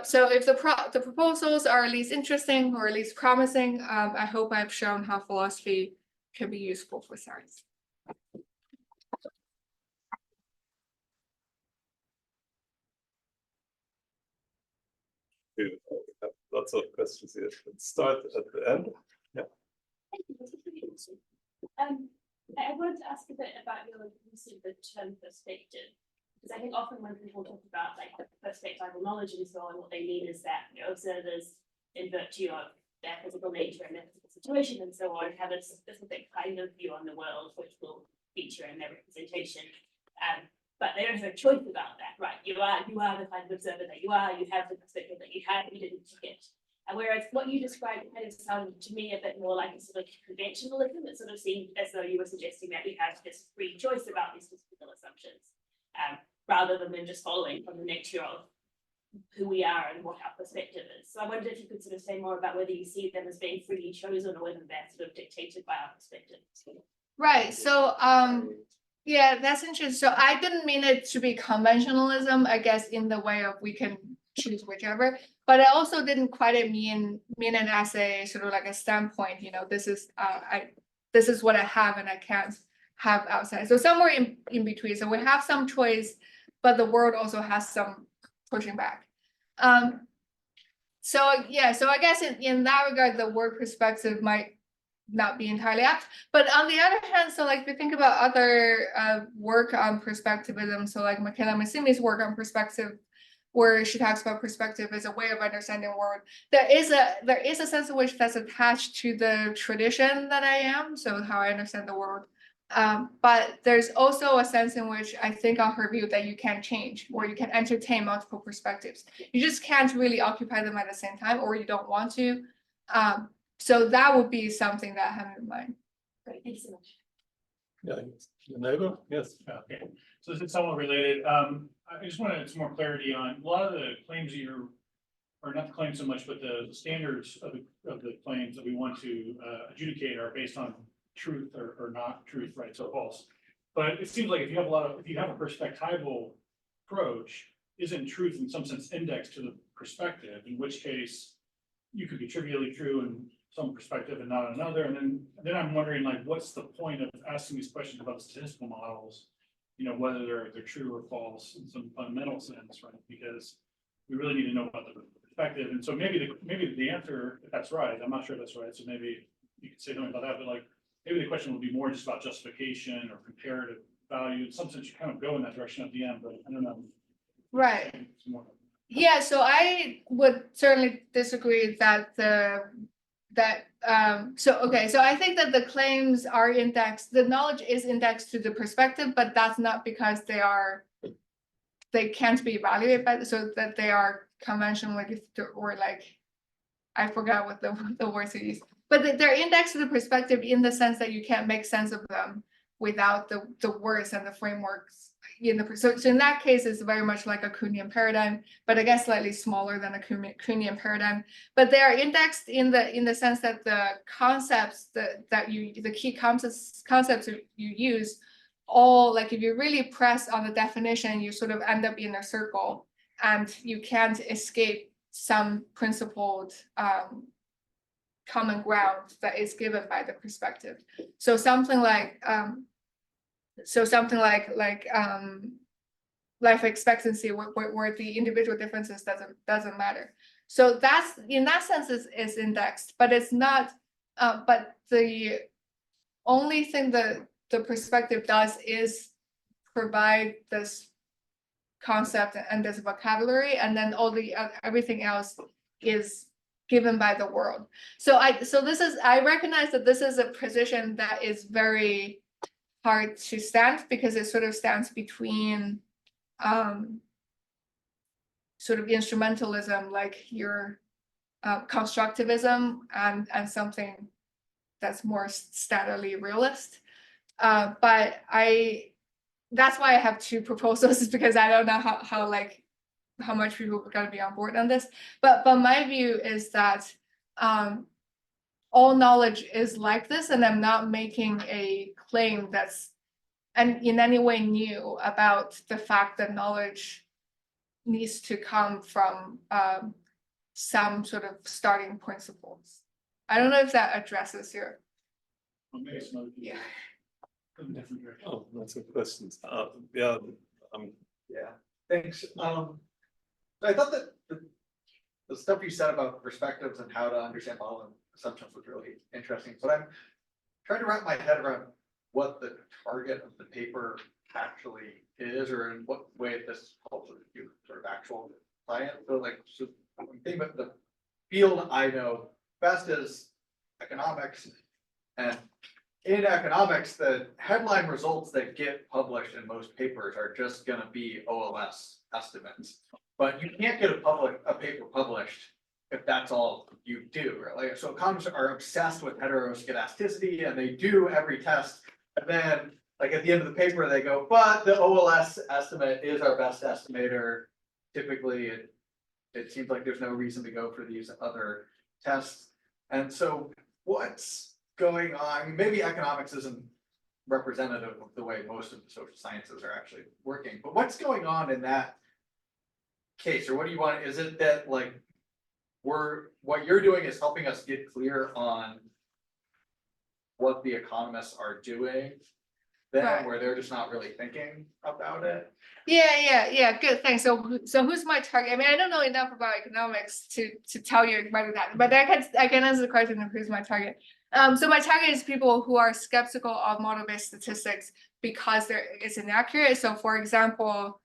So if the proposals are at least interesting or at least promising, I hope I've shown how philosophy can be useful for science. We have lots of questions here. Let's start at the end. Yeah. Thank you. That's really interesting. I wanted to ask a bit about your use of the term perspective. Because I think often when people talk about like the perspectival knowledge and so on, what they mean is that observers, in virtue of their physical nature and their physical situation and so on, have a specific kind of view on the world which will feature in their representation. But they don't have a choice about that, right? You are the kind of observer that you are. You have the perspective that you have. You didn't get. And whereas what you described kind of sounded to me a bit more like a sort of conventionalism. It sort of seemed as though you were suggesting that we have this free choice about these physical assumptions. Rather than them just following from the nature of who we are and what our perspective is. So I wondered if you could sort of say more about whether you see them as being freely chosen or whether they're sort of dictated by our perspective. Right. So yeah, that's interesting. So I didn't mean it to be conventionalism, I guess, in the way of we can choose whichever, but I also didn't quite mean it as a sort of like a standpoint, this is what I have and I can't have outside. So somewhere in between. So we have some choice, but the world also has some pushing back. So I guess in that regard, the word perspective might not be entirely apt. But on the other hand, so like if you think about other work on perspectivism, so like McKenna Massimi's work on perspective, where she talks about perspective as a way of understanding the world, there is a sense in which that's attached to the tradition that I am, so how I understand the world. But there's also a sense in which I think on her view that you can change, or you can entertain multiple perspectives. You just can't really occupy them at the same time, or you don't want to. So that would be something that I have in mind. Great, thank you so much. Yeah, your neighbor? Yes. Okay, so this is somewhat related. I just wanted some more clarity on a lot of the claims or not the claims so much, but the standards of the claims that we want to adjudicate are based on truth or not truth, right? So false. But it seems like if you have a perspectival approach, isn't truth in some sense indexed to the perspective, in which case you could be trivially true and some perspective and not another, and then I'm wondering, like, what's the point of asking these questions about the statistical models? You know, whether they're true or false in some fundamental sense, right? Because we really need to know about the perspective, and so maybe the answer, if that's right, I'm not sure if that's right, so maybe you could say something about that, but like, maybe the question would be more just about justification or comparative value. In some sense, you kind of go in that direction at the end, but I don't know. Right. It's more- Yeah, so I would certainly disagree that so I think that the claims are indexed, the knowledge is indexed to the perspective, but that's not because they can't be evaluated by, so that they are conventionally, or like, I forgot what the words you use, but they're indexed to the perspective in the sense that you can't make sense of them without the words and the frameworks. So in that case, it's very much like a Kuhnian paradigm, but I guess slightly smaller than a Kuhnian paradigm. But they are indexed in the sense that the concepts the key concepts you use, all, like, if you really press on the definition, you sort of end up in a circle, and you can't escape some principled common ground that is given by the perspective. So something like life expectancy, where the individual differences doesn't matter. So that's, in that sense, is indexed, but it's not. But the only thing that the perspective does is provide this concept and this vocabulary, and then all the everything else is given by the world. So I recognize that this is a position that is very hard to stand, because it sort of stands between sort of instrumentalism, like your constructivism, and something that's more steadily realist. But that's why I have two proposals, is because I don't know how much people are going to be on board on this. But my view is that all knowledge is like this, and I'm not making a claim that's in any way new about the fact that knowledge needs to come from some sort of starting principles. I don't know if that addresses your. Well, maybe some other people Yeah. go in different directions. Oh, lots of questions. Yeah, Yeah, thanks. I thought that the stuff you said about perspectives and how to understand model and assumptions was really interesting, but I'm trying to wrap my head around what the target of the paper actually is, or in what way this helps with you sort of actual science. So I'm thinking about the field I know best is economics, and in economics, the headline results that get published in most papers are just gonna be OLS estimates. But you can't get a paper published if that's all you do, right? Like, so economists are obsessed with heteroscedasticity, and they do every test. And then, like, at the end of the paper, they go, but the OLS estimate is our best estimator. Typically, it seems like there's no reason to go for these other tests. And so what's going on? I mean, maybe economics isn't representative of the way most of the social sciences are actually working, but what's going on in that case? Or what do you want? Is it that, like, what you're doing is helping us get clear on what the economists are doing then, Right. where they're just not really thinking about it? Yeah, good, thanks. So who's my target? I mean, I don't know enough about economics to tell you about that, but I can answer the question of who's my target. So my target is people who are skeptical of model-based statistics because it's inaccurate. So for example,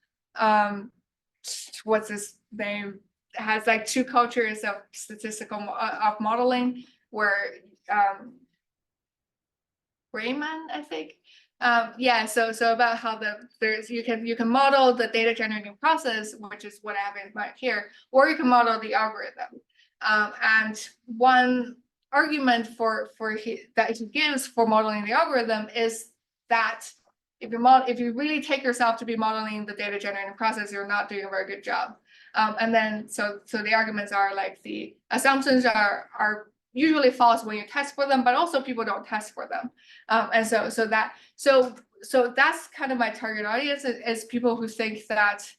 what's his name, has like two cultures of statistical of modeling, where Raymond, I think. Yeah, so about how you can model the data generating process, which is what I have in mind here, or you can model the algorithm. And one argument that he gives for modeling the algorithm is that if you really take yourself to be modeling the data generating process, you're not doing a very good job. And then so the arguments are like the assumptions are usually false when you test for them, but also people don't test for them. And so that's kind of my target audience, is people who think that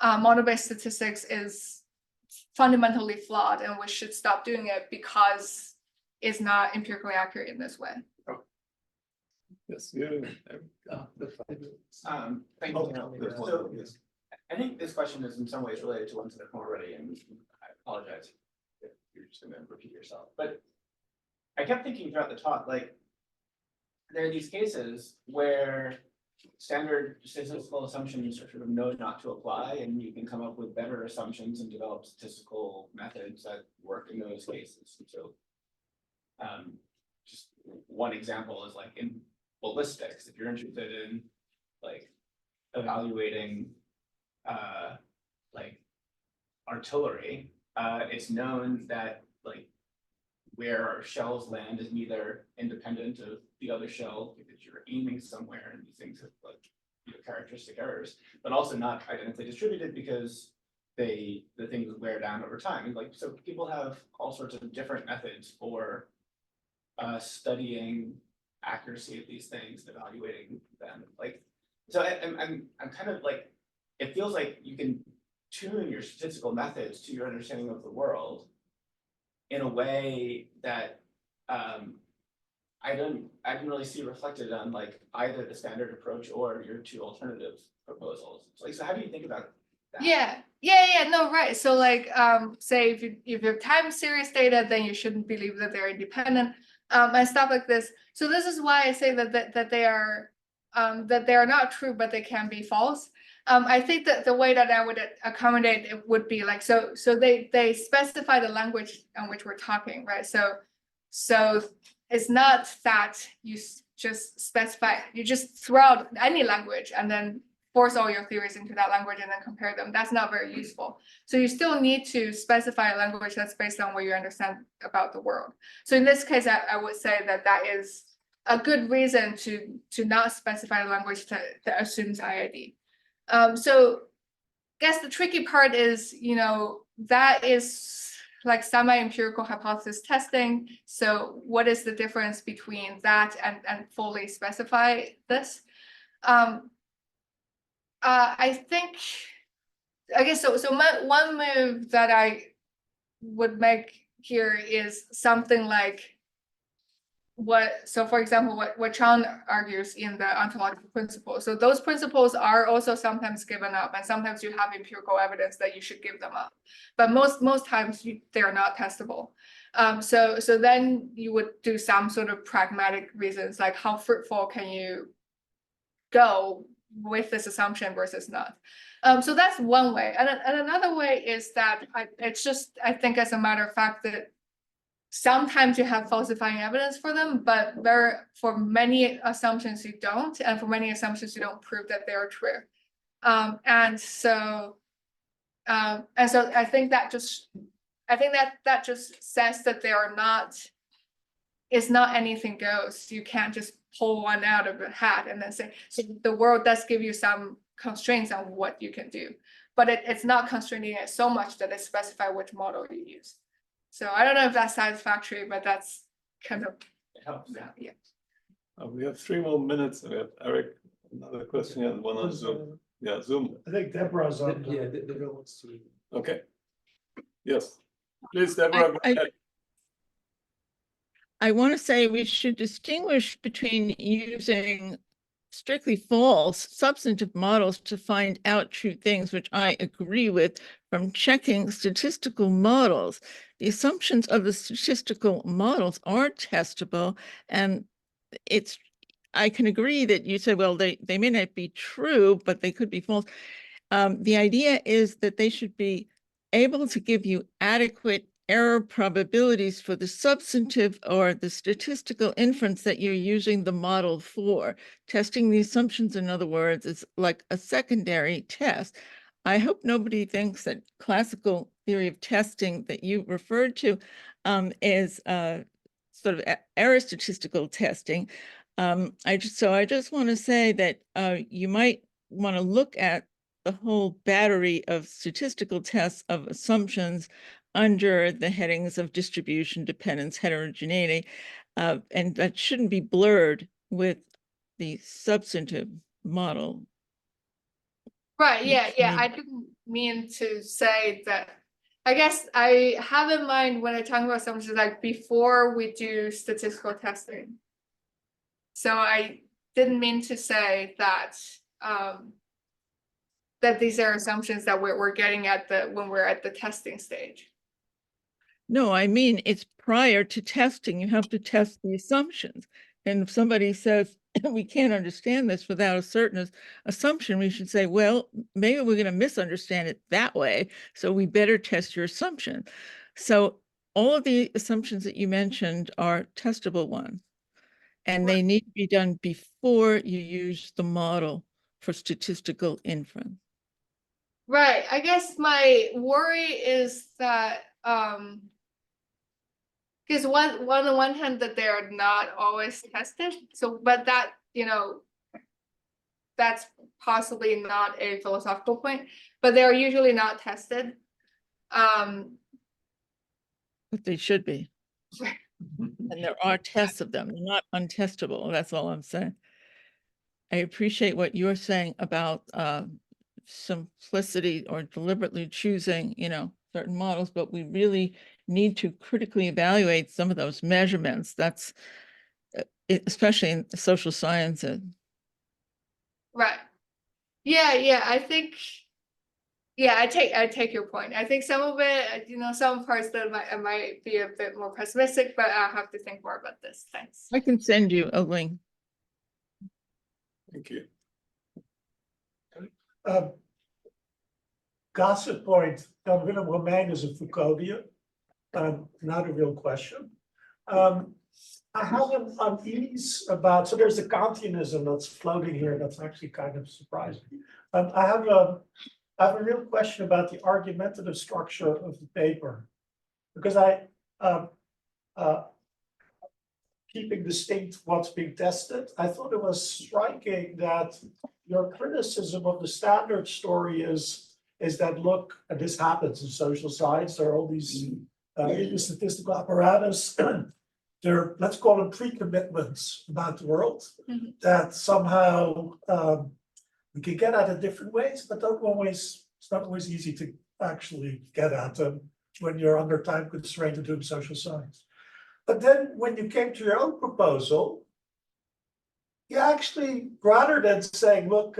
model-based statistics is fundamentally flawed and we should stop doing it because is not empirically accurate in this way. Yes, you. Thank Oh, you. there's one. So, Yes. I think this question is in some ways related to ones that have come already, and I apologize if you're just gonna repeat yourself, but I kept thinking throughout the talk, like, there are these cases where standard statistical assumptions are sort of known not to apply, and you can come up with better assumptions and develop statistical methods that work in those cases. And so, just one example is like in ballistics, if you're interested in like evaluating like artillery, it's known that like where shells land is neither independent of the other shell because you're aiming somewhere and these things have like characteristic errors, but also not identically distributed because the things wear down over time. And like so people have all sorts of different methods for studying accuracy of these things and evaluating them. Like so I'm kind of like, it feels like you can tune your statistical methods to your understanding of the world in a way that I didn't really see reflected on like either the standard approach or your two alternative proposals. So how do you think about that? Yeah, no, right. So like, say if you have time series data, then you shouldn't believe that they're independent, and stuff like this. So this is why I say that they are not true, but they can be false. I think that the way that I would accommodate it would be like, so they specify the language on which we're talking, right? So it's not that you just specify, you just throw out any language and then force all your theories into that language and then compare them. That's not very useful. So you still need to specify a language that's based on what you understand about the world. So in this case, I would say that is a good reason to not specify a language that assumes IID. So I guess the tricky part is, that is like semi-empirical hypothesis testing. So what is the difference between that and fully specify this? I guess so one move that I would make here is something like for example, what Chan argues in the ontological principles. So those principles are also sometimes given up, and sometimes you have empirical evidence that you should give them up. But most times they're not testable. So then you would do some sort of pragmatic reasons, like how fruitful can you go with this assumption versus not. So that's one way. And another way is that I think as a matter of fact that sometimes you have falsifying evidence for them, but for many assumptions you don't, and for many assumptions you don't prove that they are true. And so I think that just says that it's not anything goes. You can't just pull one out of the hat and then say, so the world does give you some constraints on what you can do, but it's not constraining it so much that it specifies which model you use. So I don't know if that's satisfactory, but that's kind of, It helps. yeah. We have 3 more minutes. We have Eric, another question and one on Zoom. Yeah, Zoom. I think Deborah's on. Yeah, Deborah wants to. Okay. Yes, please, Deborah. Go ahead. I want to say we should distinguish between using strictly false substantive models to find out true things, which I agree with, from checking statistical models. The assumptions of the statistical models are testable, and I can agree that you said, well, they may not be true, but they could be false. The idea is that they should be able to give you adequate error probabilities for the substantive or the statistical inference that you're using the model for. Testing the assumptions, in other words, is like a secondary test. I hope nobody thinks that classical theory of testing that you referred to is sort of error statistical testing. I just want to say that you might want to look at the whole battery of statistical tests of assumptions under the headings of distribution, dependence, heterogeneity, and that shouldn't be blurred with the substantive model. Right, yeah. I didn't mean to say that. I guess I have in mind when I talk about assumptions, like before we do statistical testing. So I didn't mean to say that, that these are assumptions that we're getting at when we're at the testing stage. No, I mean, it's prior to testing. You have to test the assumptions. And if somebody says, we can't understand this without a certain assumption, we should say, well, maybe we're going to misunderstand it that way. So we better test your assumption. So all of the assumptions that you mentioned are testable ones. And they need to be done before you use the model for statistical inference. Right. I guess my worry is that, because on the one hand that they are not always tested. So, but that, that's possibly not a philosophical point, but they are usually not tested. But they should be. And there are tests of them. They're not untestable. That's all I'm saying. I appreciate what you're saying about simplicity or deliberately choosing, certain models, but we really need to critically evaluate some of those measurements. That's especially in the social sciences. Right. Yeah. I think, yeah, I take your point. I think some of it, some parts that I might be a bit more pessimistic, but I'll have to think more about this. Thanks. I can send you a link. Thank you. Gossip point, Willem Romein is a Foucauldian, not a real question. I have an unease about, so there's a Kantianism that's floating here that's actually kind of surprising. I have a real question about the argumentative structure of the paper, because keeping distinct what's being tested, I thought it was striking that your criticism of the standard story is that, look, and this happens in social science, there are all these in the statistical apparatus, they're, let's call them pre-commitments about the world, that somehow we can get at it different ways, but it's not always easy to actually get at them when you're under time constraint to doing social science. But then when you came to your own proposal, you actually, rather than saying, look,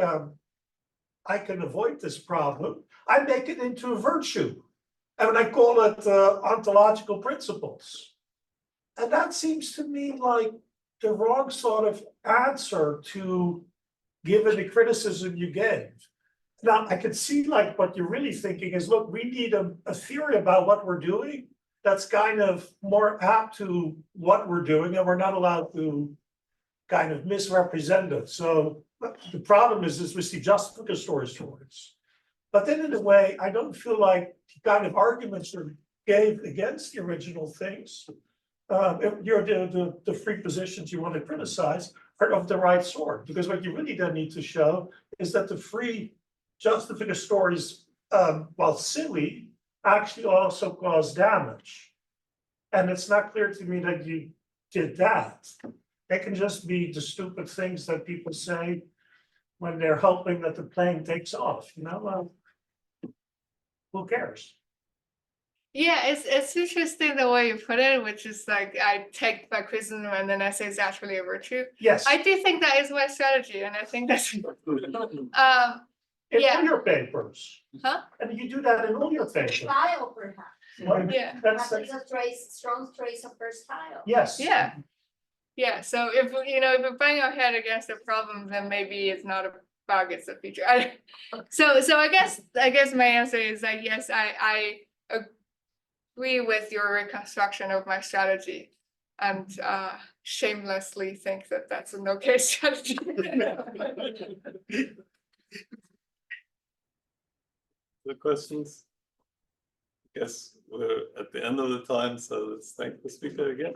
I can avoid this problem, I make it into a virtue. And I call it ontological principles. And that seems to me like the wrong sort of answer to given the criticism you gave. Now, I could see like what you're really thinking is, look, we need a theory about what we're doing that's kind of more apt to what we're doing, and we're not allowed to kind of misrepresent it. So the problem is we see justificatory stories. But then in a way, I don't feel like the kind of arguments you gave against the original things, the free positions you want to criticize are of the right sort. Because what you really then need to show is that the free justificatory stories, while silly, actually also cause damage. And it's not clear to me that you did that. They can just be the stupid things that people say when they're hoping that the plane takes off, who cares? Yeah, it's interesting the way you put it, which is like I take my criticism and then I say it's actually a virtue. Yes. I do think that is my strategy, and I think that's In yeah. all your papers. Huh? And you do that in all your papers. Style, perhaps. Well, Yeah. That's Perhaps it's a strong trace of her style. yes. Yeah. So if we bang our head against a problem, then maybe it's not a bug, it's a feature. So I guess my answer is that yes, I agree with your reconstruction of my strategy, and shamelessly think that that's an okay strategy. The questions? Guess we're at the end of the time, so let's thank the speaker again.